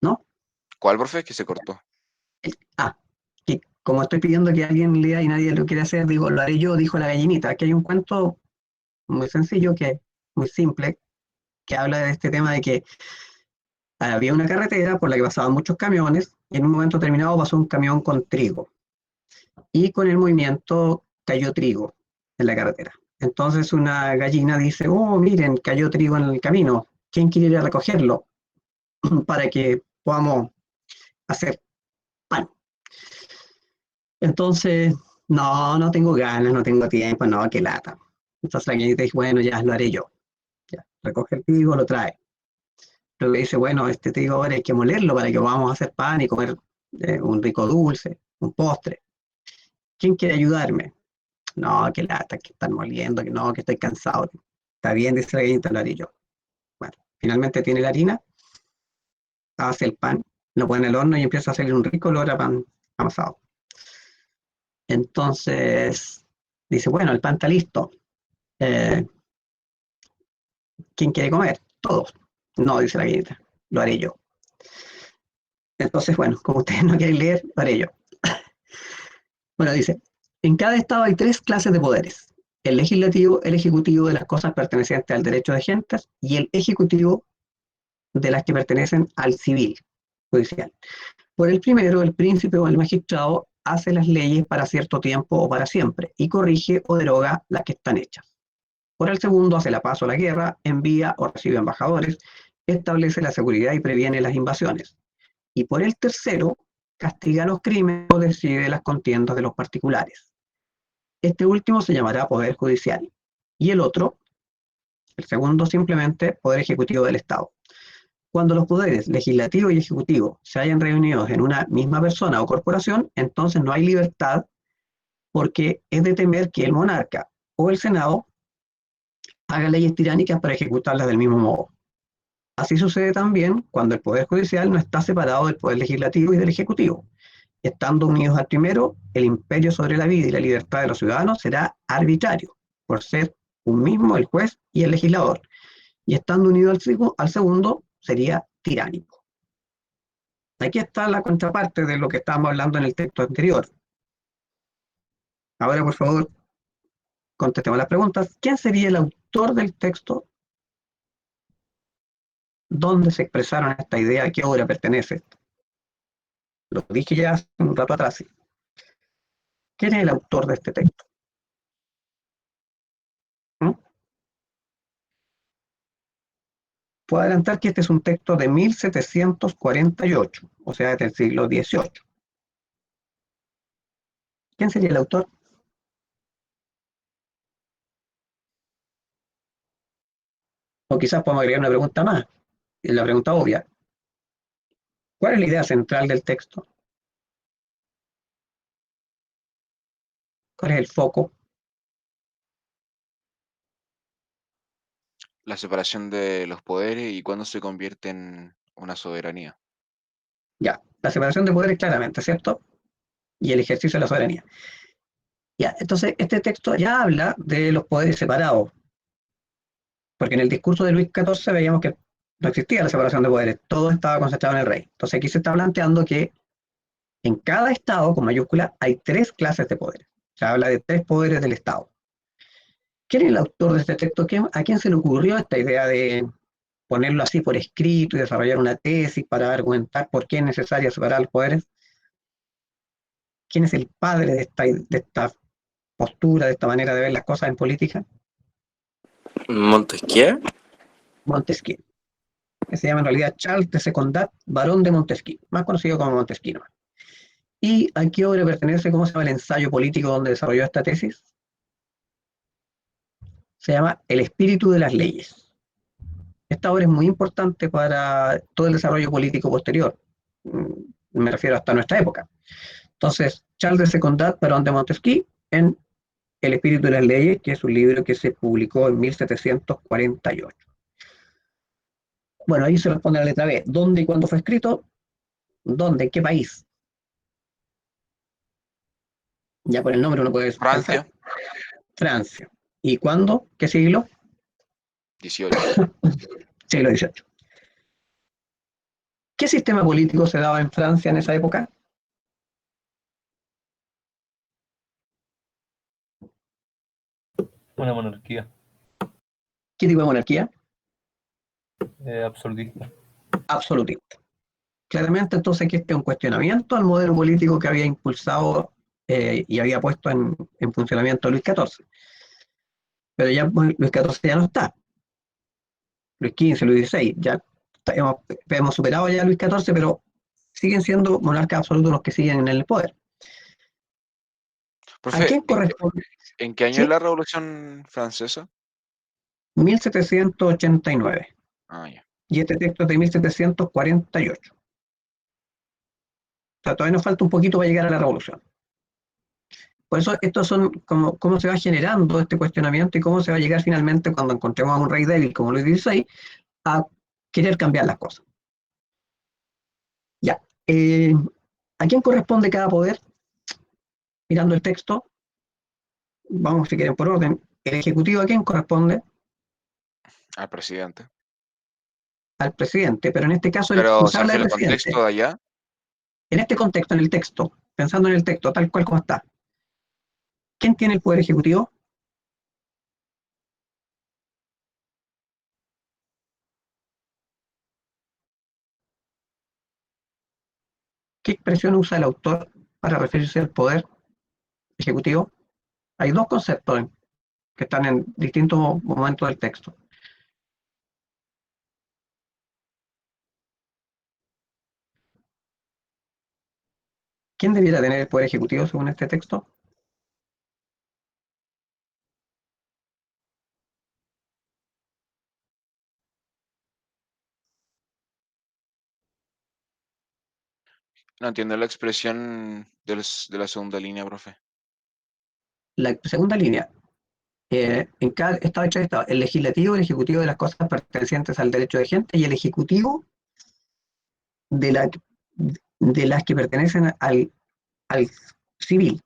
¿No? ¿Cuál, profe? Que se cortó. Que como estoy pidiendo que alguien lea y nadie lo quiere hacer, digo, lo haré yo, dijo la gallinita. Aquí hay un cuento muy sencillo, muy simple, que habla de este tema de que había una carretera por la que pasaban muchos camiones y en un momento determinado pasó un camión con trigo y con el movimiento cayó trigo en la carretera. Entonces una gallina dice, oh, miren, cayó trigo en el camino, ¿quién quiere ir a recogerlo para que podamos hacer pan? Entonces, no tengo ganas, no tengo tiempo, no, qué lata. Entonces la niñita dice, bueno, ya lo haré yo. Ya, recoge el trigo, lo trae. Luego dice, bueno, este trigo ahora hay que molerlo para que podamos hacer pan y comer un rico dulce, un postre. ¿Quién quiere ayudarme? No, qué lata, que están moliendo, que no, que estoy cansado. Está bien, dice la gallinita, lo haré yo. Bueno, finalmente tiene la harina, hace el pan, lo pone en el horno y empieza a salir un rico olor a pan amasado. Entonces, dice, bueno, el pan está listo. Eh, ¿Quién quiere comer? Todos. No, dice la gallinita, lo haré yo. Entonces, bueno, como ustedes no quieren leer, lo haré yo. Bueno, dice, en cada estado hay 3 clases de poderes. El legislativo, el ejecutivo de las cosas pertenecientes al derecho de gentes y el ejecutivo de las que pertenecen al civil, judicial. Por el primero, el príncipe o el magistrado hace las leyes para cierto tiempo o para siempre y corrige o deroga las que están hechas. Por el segundo, hace la paz o la guerra, envía o recibe embajadores, establece la seguridad y previene las invasiones. Y por el tercero, castiga los crímenes o decide las contiendas de los particulares. Este último se llamará Poder Judicial. Y el otro, el segundo, simplemente Poder Ejecutivo del Estado. Cuando los poderes legislativo y ejecutivo se hayan reunidos en una misma persona o corporación, entonces no hay libertad porque es de temer que el monarca o el Senado haga leyes tiránicas para ejecutarlas del mismo modo. Así sucede también cuando el Poder Judicial no está separado del Poder Legislativo y del Ejecutivo. Estando unidos al primero, el imperio sobre la vida y la libertad de los ciudadanos será arbitrario, por ser un mismo el juez y el legislador. Y estando unido al segundo, sería tiránico. Aquí está la contraparte de lo que estábamos hablando en el texto anterior. Ahora, por favor, contestemos las preguntas. ¿Quién sería el autor del texto? ¿Dónde se expresaron esta idea? ¿A qué obra pertenece? Lo dije ya hace un rato atrás. ¿Sí? ¿Quién es el autor de este texto? ¿Mm? Puedo adelantar que este es un texto de 1748, o sea, del siglo XVIII. ¿Quién sería el autor? O quizás podemos agregar una pregunta más, la pregunta obvia. ¿Cuál es la idea central del texto? ¿Cuál es el foco? La separación de los poderes y cuándo se convierte en una soberanía. Ya, la separación de poderes claramente, ¿cierto? Y el ejercicio de la soberanía. Ya, entonces este texto ya habla de los poderes separados, porque en el discurso de Luis XIV veíamos que no existía la separación de poderes, todo estaba concentrado en el rey. Entonces aquí se está planteando que en cada estado, con mayúscula, hay 3 clases de poderes. Se habla de 3 poderes del estado. ¿Quién es el autor de este texto? ¿A quién se le ocurrió esta idea de ponerlo así por escrito y desarrollar una tesis para argumentar por qué es necesario separar los poderes? ¿Quién es el padre de esta postura, de esta manera de ver las cosas en política? Montesquieu. Montesquieu, que se llama en realidad Charles de Secondat, barón de Montesquieu, más conocido como Montesquieu. ¿Y a qué obra pertenece? ¿Cómo se llama el ensayo político donde desarrolló esta tesis? Se llama El espíritu de las leyes. Esta obra es muy importante para todo el desarrollo político posterior. Me refiero hasta nuestra época. Entonces, Charles de Secondat, barón de Montesquieu, en El espíritu de las leyes, que es un libro que se publicó en 1748. Bueno, ahí se responde la letra B. ¿Dónde y cuándo fue escrito? ¿Dónde? ¿En qué país? Ya por el nombre uno puede Francia, pensar. Francia. ¿Y cuándo? ¿Qué siglo? 18. Siglo XVIII. ¿Qué sistema político se daba en Francia en esa época? Una monarquía ¿Qué tipo de monarquía? absolutista. Absolutista. Claramente entonces aquí este es un cuestionamiento al modelo político que había impulsado y había puesto en funcionamiento Luis XIV. Pero ya Luis XIV ya no está. Luis XV, Luis XVI, ya hemos superado ya a Luis XIV, pero siguen siendo monarcas absolutos los que siguen en el poder. ¿A Profe, quién corresponde? ¿en qué año es ¿Sí? la Revolución Francesa? 1789. Ah, ya. Y este texto es de 1748. O sea, todavía nos falta un poquito para llegar a la revolución. Por eso estos son como cómo se va generando este cuestionamiento y cómo se va a llegar finalmente cuando encontremos a un rey débil como Luis XVI a querer cambiar las cosas. Ya. ¿A quién corresponde cada poder? Mirando el texto, vamos si quieren por orden. El Ejecutivo, ¿a quién corresponde? Al presidente. Al presidente, pero en este caso no Pero se se habla de refiere al presidente. contexto de allá. En este contexto, en el texto, pensando en el texto tal cual como está, ¿quién tiene el poder ejecutivo? ¿Qué expresión usa el autor para referirse al poder ejecutivo? Hay dos conceptos que están en distintos momentos del texto. ¿Quién debiera tener el poder ejecutivo según este texto? No entiendo la expresión de la segunda línea, profe. La segunda línea. En cada estado hecho estado, el legislativo, el ejecutivo de las cosas pertenecientes al derecho de gente y el ejecutivo de, la, de las que pertenecen al civil.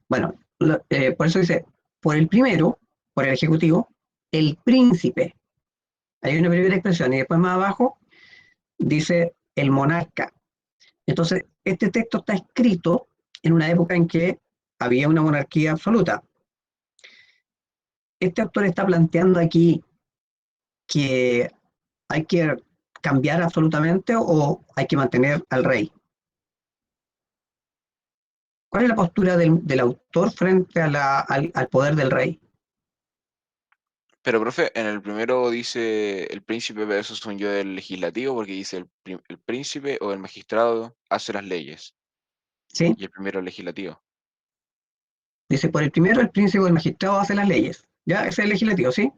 Bueno, por eso dice, por el primero, por el ejecutivo, el príncipe. Hay una primera expresión y después más abajo dice el monarca. Entonces, este texto está escrito en una época en que había una monarquía absoluta. Este autor está planteando aquí que hay que cambiar absolutamente o hay que mantener al rey. ¿Cuál es la postura del autor frente al poder del rey? Pero, profe, en el primero dice el príncipe, pero eso son yo del legislativo, porque dice el príncipe o el magistrado hace las leyes. ¿Sí? Y el primero el legislativo. Dice, por el primero, el príncipe o el magistrado hace las leyes. Ya, ese es el legislativo, ¿sí?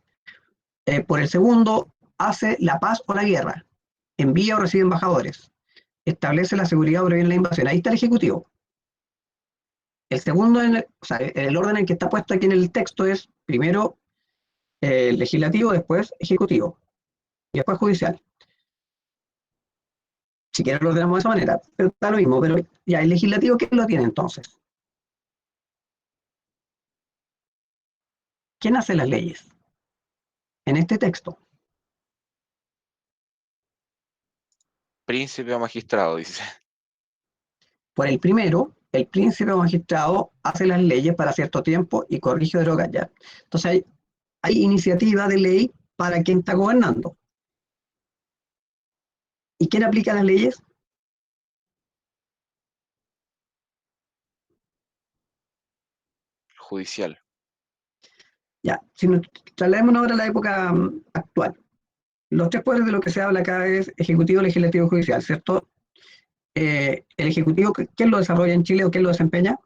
Por el segundo, hace la paz o la guerra. Envía o recibe embajadores. Establece la seguridad o previene la invasión. Ahí está el ejecutivo. El segundo, o sea, el orden en que está puesto aquí en el texto es primero legislativo, después ejecutivo y después judicial. Si quieren lo ordenamos de esa manera, pero está lo mismo. Pero ya, el legislativo, ¿quién lo tiene entonces? ¿Quién hace las leyes? En este texto. Príncipe o magistrado, dice. Por el primero, el príncipe o magistrado hace las leyes para cierto tiempo y corrige o deroga ya. Entonces hay iniciativa de ley para quien está gobernando. ¿Y quién aplica las leyes? Judicial. Ya, si nos trasladémonos ahora a la época actual. Los tres poderes de lo que se habla acá es ejecutivo, legislativo y judicial, ¿cierto? El ejecutivo, ¿quién lo desarrolla en Chile o quién lo desempeña?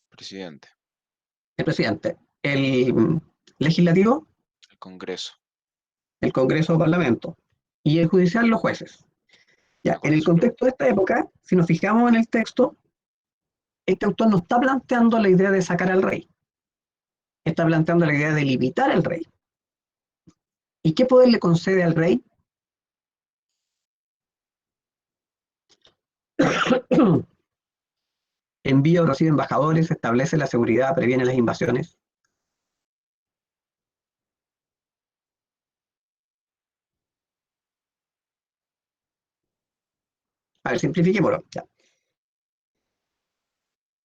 Presidente. El presidente. El legislativo, El Congreso. el Congreso o Parlamento. Y el judicial, los jueces. La Ya, en Corte el Suprema. contexto de esta época, si nos fijamos en el texto, este autor no está planteando la idea de sacar al rey, está planteando la idea de limitar al rey. ¿Y qué poder le concede al rey? Envía o recibe embajadores, establece la seguridad, previene las invasiones. A ver, simplifiquémoslo. Ya.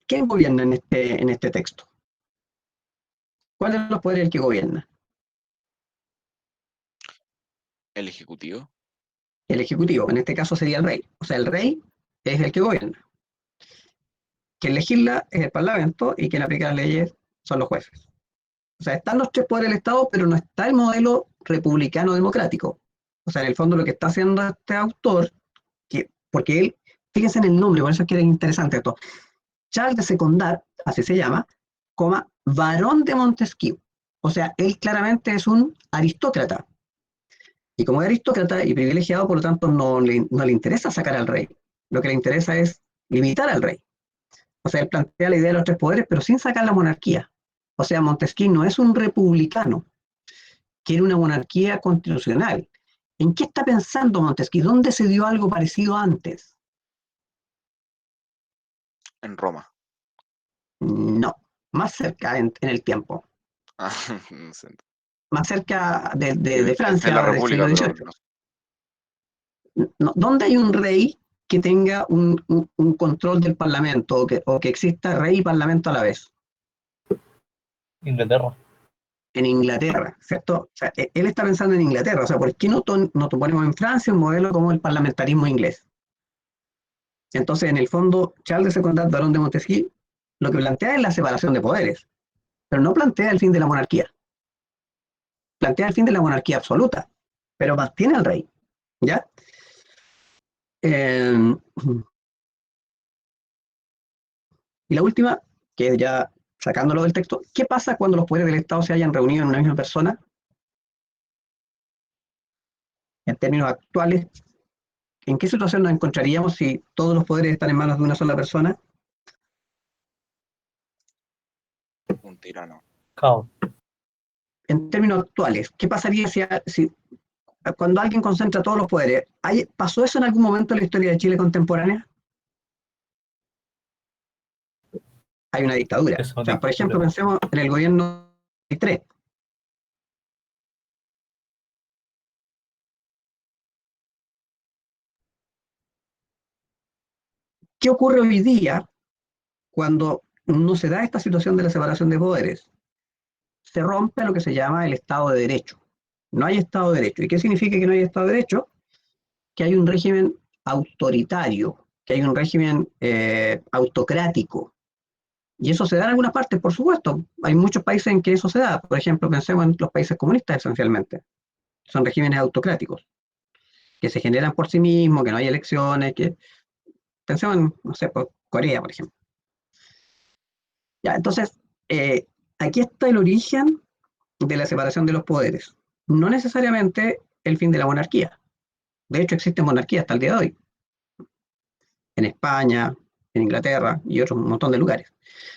¿Quién gobierna en este texto? ¿Cuál de los poderes el que gobierna? El Ejecutivo. El ejecutivo, en este caso sería el rey. O sea, el rey es el que gobierna. Quien legisla es el parlamento y quien aplica las leyes son los jueces. O sea, están los tres poderes del Estado, pero no está el modelo republicano democrático. O sea, en el fondo lo que está haciendo este autor, porque él, fíjense en el nombre, por eso es que es interesante esto. Charles de Secondat, así se llama, barón de Montesquieu. O sea, él claramente es un aristócrata. Y como es aristócrata y privilegiado, por lo tanto, no le interesa sacar al rey. Lo que le interesa es limitar al rey. O sea, él plantea la idea de los tres poderes, pero sin sacar la monarquía. O sea, Montesquieu no es un republicano, quiere una monarquía constitucional. ¿En qué está pensando Montesquieu? ¿Dónde se dio algo parecido antes? En Roma. No, más cerca en el tiempo. Ah, no sé. Más cerca de En la Francia del República, siglo pero XVIII. no sé. No, ¿dónde hay un rey que tenga un control del parlamento o que exista rey y parlamento a la vez? Inglaterra. En Inglaterra, ¿cierto? O sea, él está pensando en Inglaterra. O sea, ¿por qué no ponemos en Francia un modelo como el parlamentarismo inglés? Entonces, en el fondo, Charles de Secondat, barón de Montesquieu, lo que plantea es la separación de poderes, pero no plantea el fin de la monarquía. Plantea el fin de la monarquía absoluta, pero mantiene al rey, ¿ya? Eh, y la última, que es ya sacándolo del texto, ¿qué pasa cuando los poderes del Estado se hayan reunido en una misma persona? En términos actuales, ¿en qué situación nos encontraríamos si todos los poderes están en manos de una sola persona? Un tirano. Caos. En términos actuales, ¿qué pasaría si cuando alguien concentra todos los poderes? ¿Pasó eso en algún momento en la historia de Chile contemporánea? Hay una dictadura. Eso O no sea, por ejemplo, dictadura. pensemos en el gobierno de 3. ¿Qué ocurre hoy día cuando no se da esta situación de la separación de poderes? Se rompe lo que se llama el Estado de Derecho. No hay Estado de Derecho. ¿Y qué significa que no hay Estado de Derecho? Que hay un régimen autoritario, que hay un régimen autocrático. Y eso se da en algunas partes, por supuesto. Hay muchos países en que eso se da. Por ejemplo, pensemos en los países comunistas esencialmente. Son regímenes autocráticos, que se generan por sí mismos, que no hay elecciones, que pensemos en, no sé, por Corea, por ejemplo. Ya, entonces, eh, aquí está el origen de la separación de los poderes. No necesariamente el fin de la monarquía. De hecho, existe monarquía hasta el día de hoy, en España, en Inglaterra y otros un montón de lugares.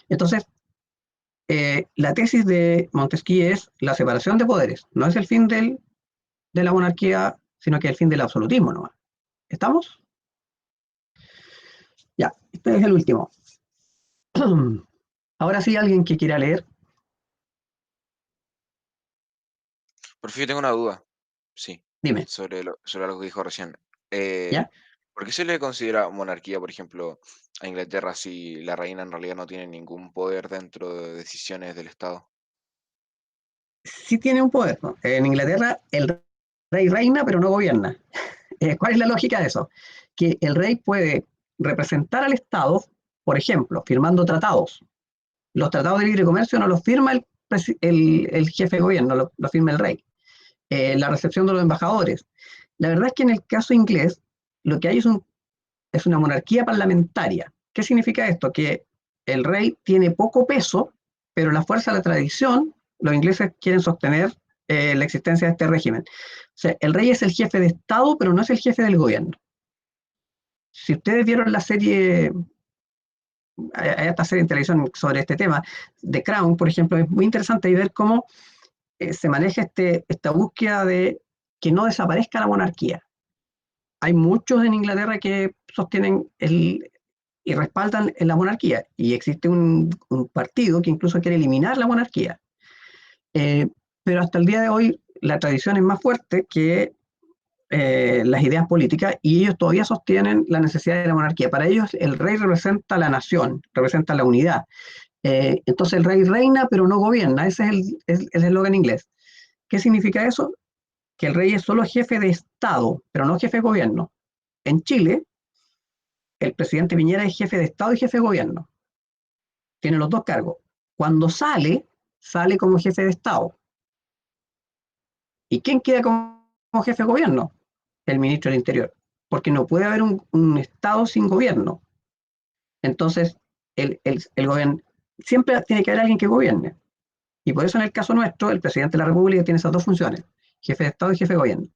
Entonces, la tesis de Montesquieu es la separación de poderes. No es el fin de la monarquía, sino que el fin del absolutismo nomás. ¿Estamos? Ya, este es el último. Ahora sí, alguien que quiera leer, Por fin, yo tengo una duda. Sí, dime, sobre algo que dijo recién. Eh, ¿ya? ¿Por qué se le considera monarquía, por ejemplo, a Inglaterra si la reina en realidad no tiene ningún poder dentro de decisiones del Estado? Sí tiene un poder, ¿no? En Inglaterra el rey reina, pero no gobierna. ¿Cuál es la lógica de eso? Que el rey puede representar al Estado, por ejemplo, firmando tratados. Los tratados de libre comercio no los firma el jefe de gobierno, lo firma el rey. La recepción de los embajadores. La verdad es que en el caso inglés, lo que hay es una monarquía parlamentaria. ¿Qué significa esto? Que el rey tiene poco peso, pero la fuerza de la tradición, los ingleses quieren sostener la existencia de este régimen. O sea, el rey es el jefe de Estado, pero no es el jefe del gobierno. Si ustedes vieron la serie, hay esta serie en televisión sobre este tema, The Crown, por ejemplo, es muy interesante ver cómo se maneja esta búsqueda de que no desaparezca la monarquía. Hay muchos en Inglaterra que sostienen y respaldan la monarquía, y existe un partido que incluso quiere eliminar la monarquía. Eh, pero hasta el día de hoy la tradición es más fuerte que las ideas políticas, y ellos todavía sostienen la necesidad de la monarquía. Para ellos el rey representa la nación, representa la unidad. Entonces el rey reina pero no gobierna, ese es el eslogan inglés. ¿Qué significa eso? Que el rey es solo jefe de Estado, pero no jefe de gobierno. En Chile, el presidente Piñera es jefe de Estado y jefe de gobierno. Tiene los dos cargos. Cuando sale, sale como jefe de Estado. ¿Y quién queda como jefe de gobierno? El ministro del Interior. Porque no puede haber un Estado sin gobierno. Entonces, el gobierno, siempre tiene que haber alguien que gobierne. Y por eso en el caso nuestro, el presidente de la República tiene esas dos funciones, jefe de Estado y jefe de gobierno.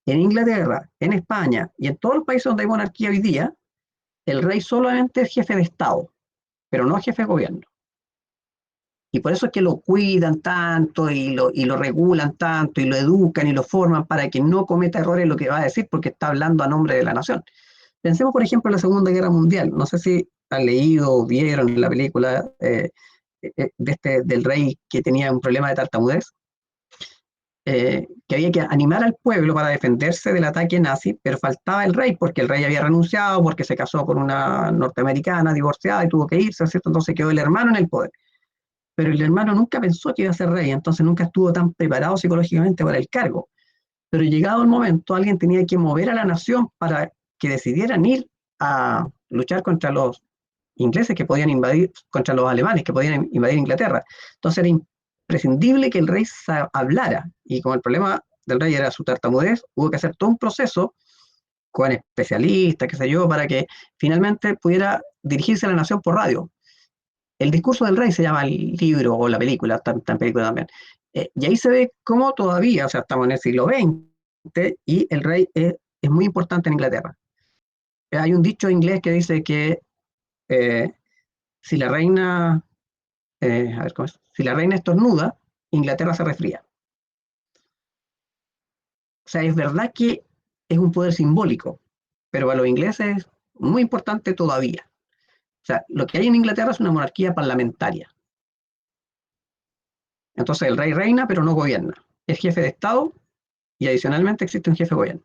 En Inglaterra, en España y en todos los países donde hay monarquía hoy día, el rey solamente es jefe de Estado, pero no jefe de gobierno. Y por eso es que lo cuidan tanto y lo regulan tanto y lo educan y lo forman para que no cometa errores en lo que va a decir porque está hablando a nombre de la nación. Pensemos, por ejemplo, en la Segunda Guerra Mundial. No sé si han leído o vieron la película del rey que tenía un problema de tartamudez, que había que animar al pueblo para defenderse del ataque nazi, pero faltaba el rey porque el rey había renunciado, porque se casó con una norteamericana divorciada y tuvo que irse, ¿cierto? Entonces quedó el hermano en el poder. Pero el hermano nunca pensó que iba a ser rey, entonces nunca estuvo tan preparado psicológicamente para el cargo. Pero llegado el momento, alguien tenía que mover a la nación para que decidieran ir a luchar contra los ingleses que podían invadir, contra los alemanes que podían invadir Inglaterra. Entonces era imprescindible que el rey hablara, y como el problema del rey era su tartamudez, hubo que hacer todo un proceso con especialistas, qué sé yo, para que finalmente pudiera dirigirse a la nación por radio. El discurso del rey se llama el libro o la película, está en película también. Y ahí se ve cómo todavía, o sea, estamos en el siglo XX y el rey es muy importante en Inglaterra. Hay un dicho inglés que dice que eh, si la reina, a ver, ¿cómo es? Si la reina estornuda, Inglaterra se resfría. O sea, es verdad que es un poder simbólico, pero para los ingleses es muy importante todavía. O sea, lo que hay en Inglaterra es una monarquía parlamentaria. Entonces el rey reina, pero no gobierna. Es jefe de Estado y adicionalmente existe un jefe de gobierno.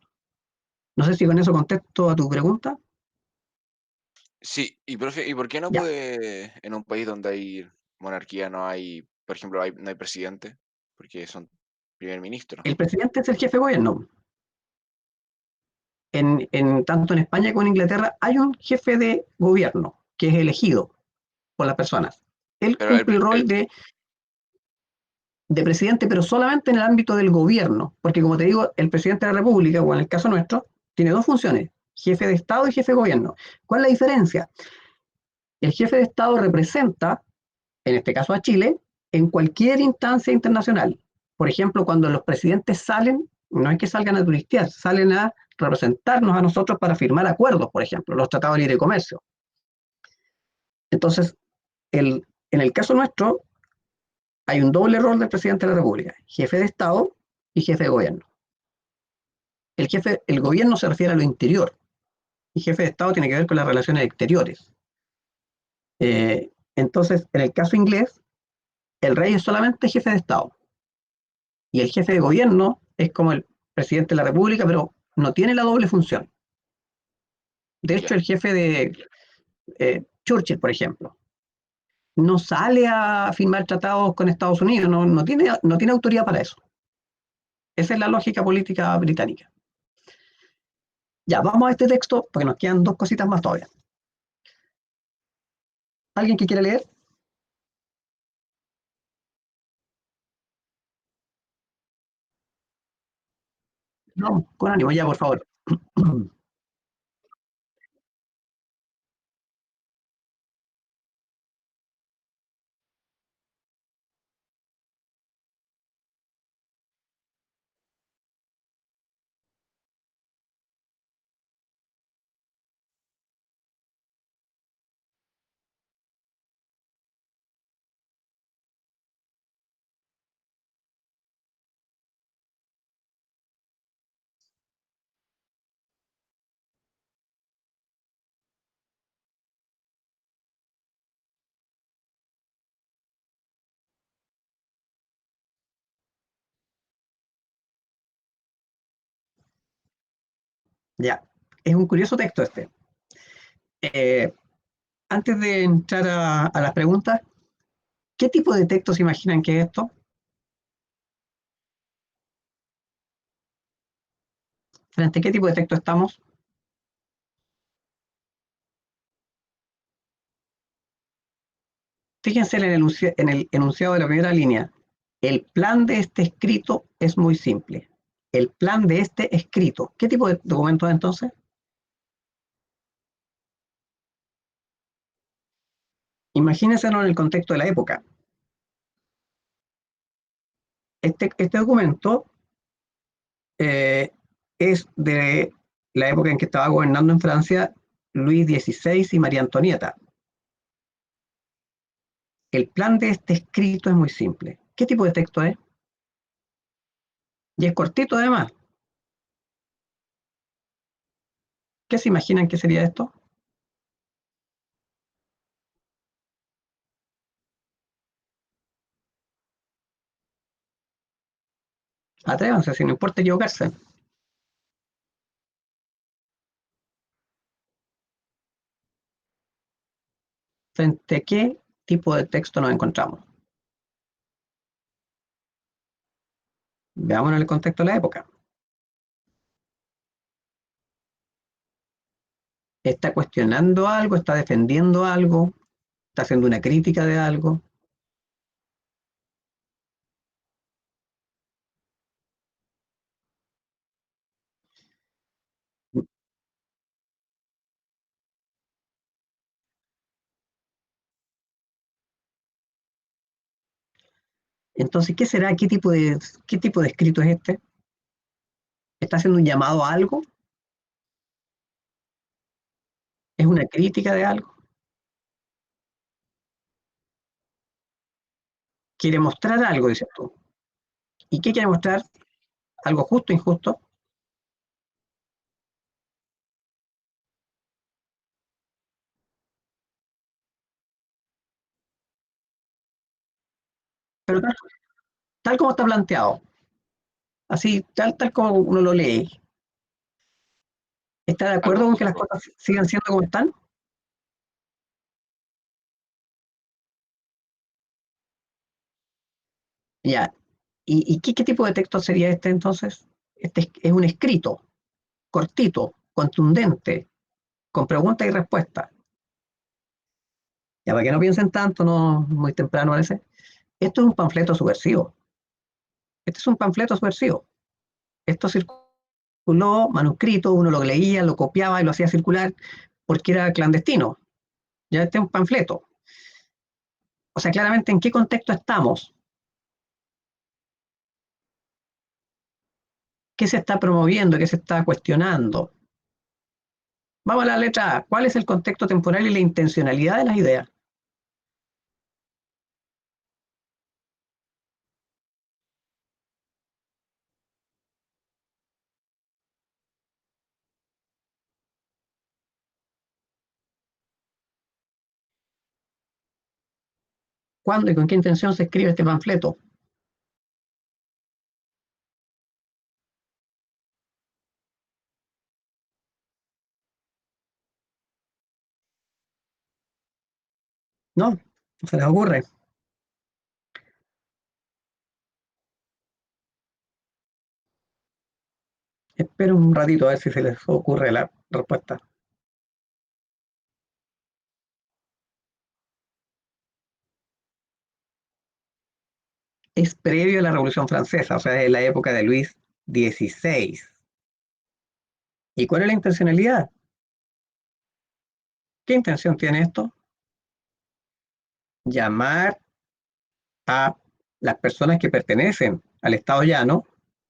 No sé si con eso contesto a tu pregunta. Sí, y profe, ¿y por qué no Ya. puede en un país donde hay monarquía no hay, por ejemplo, no hay presidente? Porque son primer ministro. El presidente es el jefe de gobierno. Tanto en España como en Inglaterra hay un jefe de gobierno que es elegido por las personas. Él Pero cumple el rol de presidente, pero solamente en el ámbito del gobierno, porque como te digo, el presidente de la República, o en el caso nuestro, tiene dos funciones, jefe de Estado y jefe de gobierno. ¿Cuál es la diferencia? El jefe de Estado representa, en este caso a Chile, en cualquier instancia internacional. Por ejemplo, cuando los presidentes salen, no es que salgan a turistear, salen a representarnos a nosotros para firmar acuerdos, por ejemplo, los tratados de libre comercio. Entonces, en el caso nuestro, hay un doble rol del presidente de la República, jefe de Estado y jefe de gobierno. El gobierno se refiere a lo interior y jefe de Estado tiene que ver con las relaciones exteriores. Entonces, en el caso inglés, el rey es solamente jefe de Estado y el jefe de gobierno es como el presidente de la República, pero no tiene la doble función. De hecho, Ya. el jefe de Churchill, por ejemplo, no sale a firmar tratados con Estados Unidos, no tiene autoridad para eso. Esa es la lógica política británica. Ya, vamos a este texto porque nos quedan dos cositas más todavía. ¿Alguien que quiera leer? No, con ánimo, ya, por favor. Ya, es un curioso texto este. Eh, Antes de entrar a las preguntas, ¿qué tipo de texto se imaginan que es esto? ¿Frente a qué tipo de texto estamos? Fíjense en el enunciado de la primera línea. El plan de este escrito es muy simple. El plan de este escrito. ¿Qué tipo de documento es entonces? Imagínense en el contexto de la época. Este documento es de la época en que estaba gobernando en Francia Luis XVI y María Antonieta. El plan de este escrito es muy simple. ¿Qué tipo de texto es? Y es cortito además. ¿Qué se imaginan que sería esto? Atrévanse, si no importa equivocarse. ¿Frente a qué tipo de texto nos encontramos? Veamos en el contexto de la época. ¿Está cuestionando algo? ¿Está defendiendo algo? ¿Está haciendo una crítica de algo? Entonces, ¿qué será? ¿Qué tipo de escrito es este? ¿Está haciendo un llamado a algo? ¿Es una crítica de algo? ¿Quiere mostrar algo, dices tú? ¿Y qué quiere mostrar? ¿Algo justo, injusto? Pero tal como está planteado, así, tal como uno lo lee, ¿está de acuerdo Algo con que las justo. cosas sigan siendo como están? Ya. ¿Y qué tipo de texto sería este entonces? Este es un escrito, cortito, contundente, con pregunta y respuesta. Ya para que no piensen tanto, no muy temprano parece. Esto es un panfleto subversivo. Este es un panfleto subversivo. Esto circuló manuscrito, uno lo leía, lo copiaba y lo hacía circular porque era clandestino. Ya este es un panfleto. O sea, claramente en qué contexto estamos, qué se está promoviendo, qué se está cuestionando. Vamos a la letra A. ¿Cuál es el contexto temporal y la intencionalidad de las ideas? ¿Cuándo y con qué intención se escribe este panfleto? No, no se les ocurre. Espero un ratito a ver si se les ocurre la respuesta. Es previo a la Revolución Francesa, o sea, es la época de Luis XVI. ¿Y cuál es la intencionalidad? ¿Qué intención tiene esto? Llamar a las personas que pertenecen al Estado llano,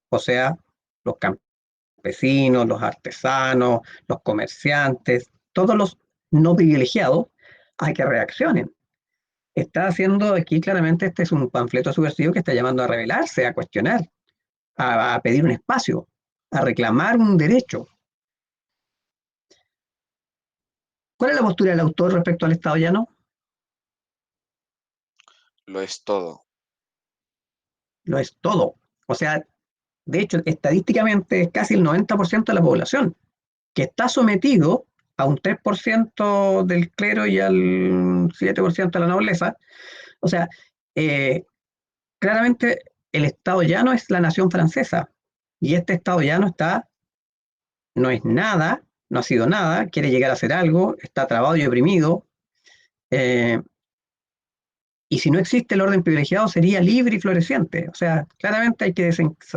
o sea, los campesinos, los artesanos, los comerciantes, todos los no privilegiados, a que reaccionen. Está haciendo aquí claramente, este es un panfleto subversivo que está llamando a rebelarse, a cuestionar, a pedir un espacio, a reclamar un derecho. ¿Cuál es la postura del autor respecto al Estado llano? Lo es todo. Lo es todo. O sea, de hecho, estadísticamente es casi el 90% de la población que está sometido a un 3% del clero y al 7% de la nobleza. O sea, eh, claramente el Estado llano es la nación francesa y este Estado llano no es nada, no ha sido nada, quiere llegar a ser algo, está trabado y oprimido. Eh, Y si no existe el orden privilegiado, sería libre y floreciente. O sea, claramente hay que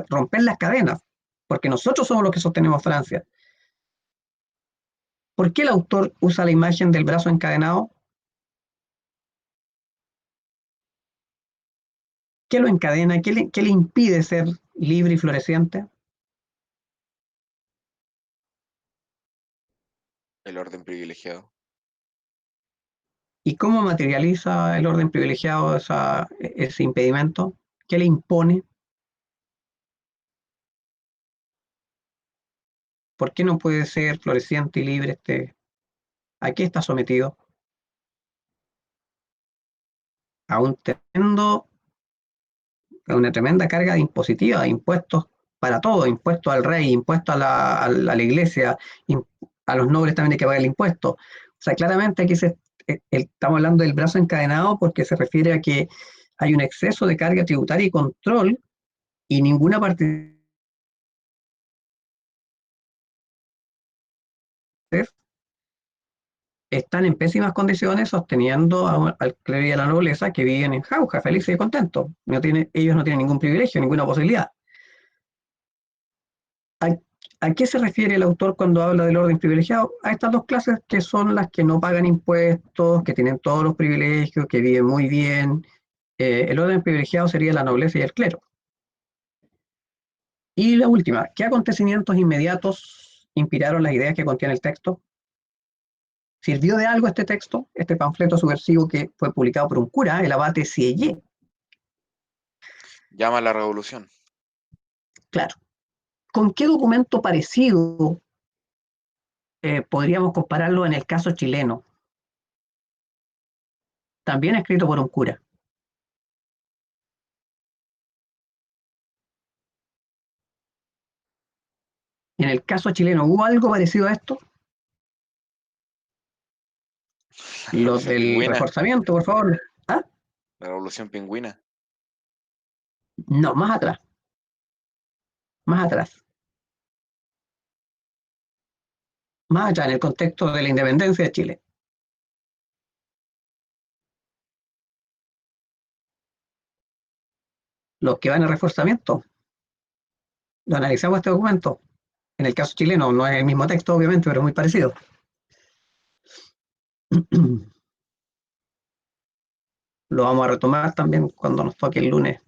romper las cadenas, porque nosotros somos los que sostenemos Francia. ¿Por qué el autor usa la imagen del brazo encadenado? ¿Qué lo encadena? ¿Qué le impide ser libre y floreciente? El orden privilegiado. ¿Y cómo materializa el orden privilegiado ese impedimento? ¿Qué le impone? ¿Por qué no puede ser floreciente y libre? ¿A qué está sometido? A una tremenda carga de impositiva, de impuestos para todo, impuestos al rey, impuestos a la iglesia, a los nobles también hay que pagar el impuesto. O sea, claramente aquí estamos hablando del brazo encadenado porque se refiere a que hay un exceso de carga tributaria y control y ninguna parte están en pésimas condiciones sosteniendo al clero y a la nobleza que viven en jauja, felices y contentos. Ellos no tienen ningún privilegio, ninguna posibilidad. ¿A, a qué se refiere el autor cuando habla del orden privilegiado? A estas dos clases que son las que no pagan impuestos, que tienen todos los privilegios, que viven muy bien. El orden privilegiado sería la nobleza y el clero. Y la última, ¿qué acontecimientos inmediatos inspiraron las ideas que contiene el texto? ¿Sirvió de algo este texto, este panfleto subversivo que fue publicado por un cura, el abate Sieyé? Llama a la revolución. Claro. ¿Con qué documento parecido podríamos compararlo en el caso chileno? También escrito por un cura. En el caso chileno, ¿hubo algo parecido a esto? La Los revolución del pingüina. reforzamiento, por favor. ¿Ah? La revolución pingüina. No, más atrás. Más atrás. Más atrás, en el contexto de la independencia de Chile. Los que van a reforzamiento. Lo analizamos este documento. En el caso chileno, no es el mismo texto, obviamente, pero es muy parecido. Lo vamos a retomar también cuando nos toque el lunes.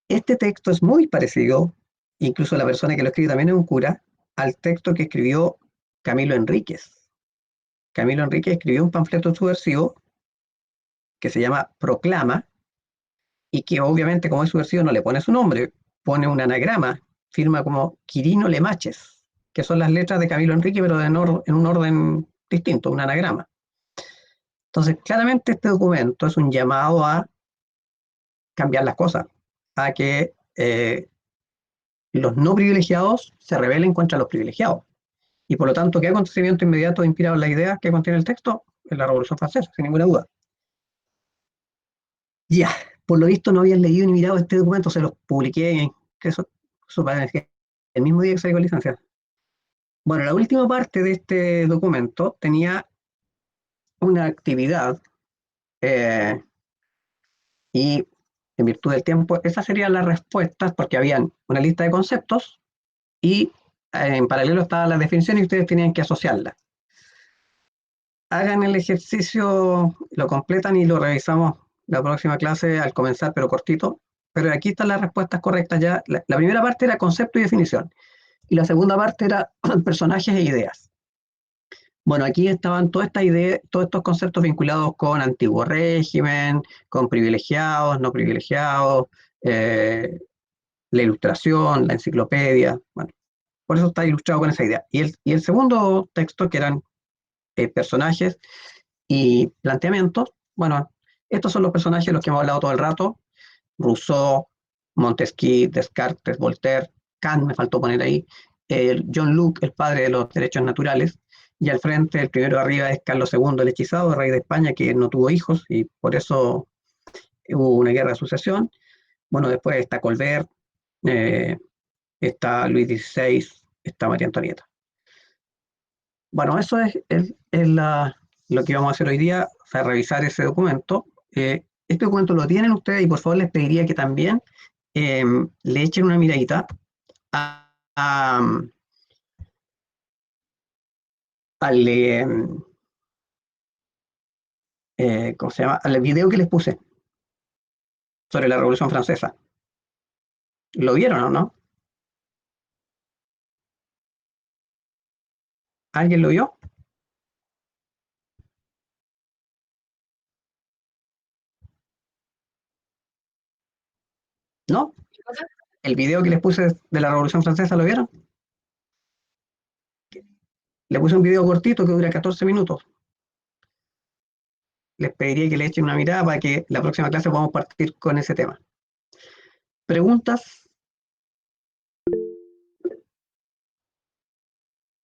Este texto es muy parecido, incluso la persona que lo escribe también es un cura, al texto que escribió Camilo Enríquez. Camilo Enríquez escribió un panfleto subversivo que se llama Proclama y que obviamente como es subversivo no le pone su nombre, pone un anagrama, firma como Quirino Lemaches, que son las letras de Camilo Enríquez pero en un orden distinto, un anagrama. Entonces, claramente este documento es un llamado a cambiar las cosas, a que los no privilegiados se rebelen contra los privilegiados. Y por lo tanto, ¿qué acontecimiento inmediato inspiraron las ideas que contiene el texto? En la Revolución Francesa, sin ninguna duda. Ya, por lo visto no habían leído ni mirado este documento, se los publiqué, eso parece, el mismo día que salió con licencia. Bueno, la última parte de este documento tenía una actividad eh, y en virtud del tiempo, esas serían las respuestas porque habían una lista de conceptos y en paralelo estaban las definiciones y ustedes tenían que asociarlas. Hagan el ejercicio, lo completan y lo revisamos la próxima clase al comenzar, pero cortito. Pero aquí están las respuestas correctas ya. La primera parte era concepto y definición. Y la segunda parte era personajes e ideas. Bueno, aquí estaban todas estas ideas, todos estos conceptos vinculados con antiguo régimen, con privilegiados, no privilegiados, la ilustración, la enciclopedia. Bueno, por eso está ilustrado con esa idea. Y el segundo texto, que eran personajes y planteamientos, bueno, estos son los personajes de los que hemos hablado todo el rato. Rousseau, Montesquieu, Descartes, Voltaire, Kant, me faltó poner ahí, John Locke, el padre de los derechos naturales, y al frente, el primero de arriba es Carlos II, el hechizado, rey de España, que no tuvo hijos y por eso hubo una guerra de sucesión. Bueno, después está Colbert, eh, está Luis XVI, está María Antonieta. Bueno, eso es lo que vamos a hacer hoy día. sea, revisar ese documento. Este documento lo tienen ustedes y por favor les pediría que también le echen una miradita al, ¿cómo se llama? Al video que les puse sobre la Revolución Francesa. ¿Lo vieron o no? ¿Alguien lo vio? ¿No? ¿El video que les puse de la Revolución Francesa lo vieron? Le puse un video cortito que dura 14 minutos. Les pediría que le echen una mirada para que la próxima clase podamos partir con ese tema. ¿Preguntas?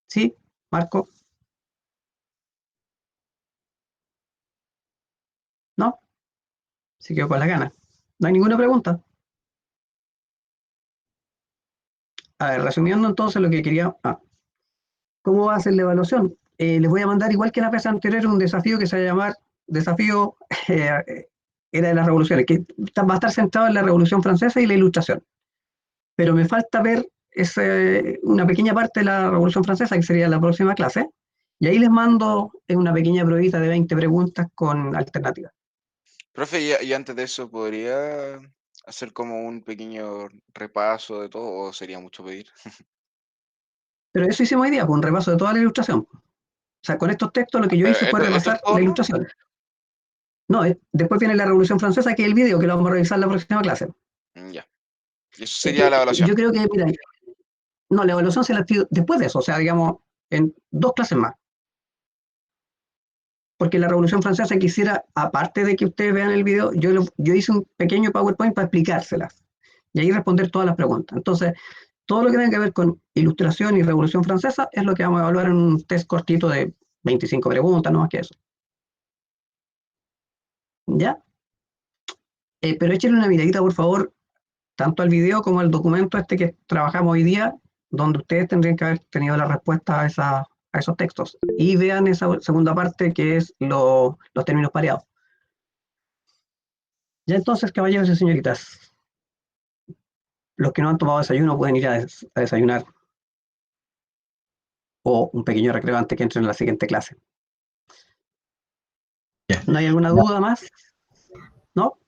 ¿Sí? ¿Marco? ¿No? Se quedó con las ganas. ¿No hay ninguna pregunta? A ver, resumiendo entonces lo que quería... ¿cómo va a ser la evaluación? Les voy a mandar, igual que la vez anterior, un desafío que se va a llamar Desafío Era de las Revoluciones, que va a estar centrado en la Revolución Francesa y la Ilustración. Pero me falta ver una pequeña parte de la Revolución Francesa, que sería la próxima clase, y ahí les mando una pequeña pruebita de 20 preguntas con alternativas. Profe, y antes de eso, ¿podría hacer como un pequeño repaso de todo o sería mucho pedir? Pero eso hicimos hoy día, con un repaso de toda la ilustración. O sea, con estos textos lo que yo hice fue ¿Esto es repasar todo, la no? ilustración. No, después viene la Revolución Francesa, que es el video que lo vamos a revisar en la próxima clase. Ya. Y eso sería la evaluación. Yo creo que, mira, no, la evaluación se la pido después de eso, o sea, digamos, en 2 clases más. Porque la Revolución Francesa quisiera, aparte de que ustedes vean el video, yo hice un pequeño PowerPoint para explicárselas y ahí responder todas las preguntas. Entonces, todo lo que tenga que ver con ilustración y Revolución Francesa es lo que vamos a evaluar en un test cortito de 25 preguntas, no más que eso. ¿Ya? Pero échenle una miradita, por favor, tanto al video como al documento este que trabajamos hoy día, donde ustedes tendrían que haber tenido la respuesta a esos textos. Y vean esa segunda parte que es los términos pareados. Ya entonces, caballeros y señoritas, los que no han tomado desayuno pueden ir a desayunar o un pequeño recreo antes que entren en la siguiente clase. Ya. ¿No hay alguna duda más? ¿No?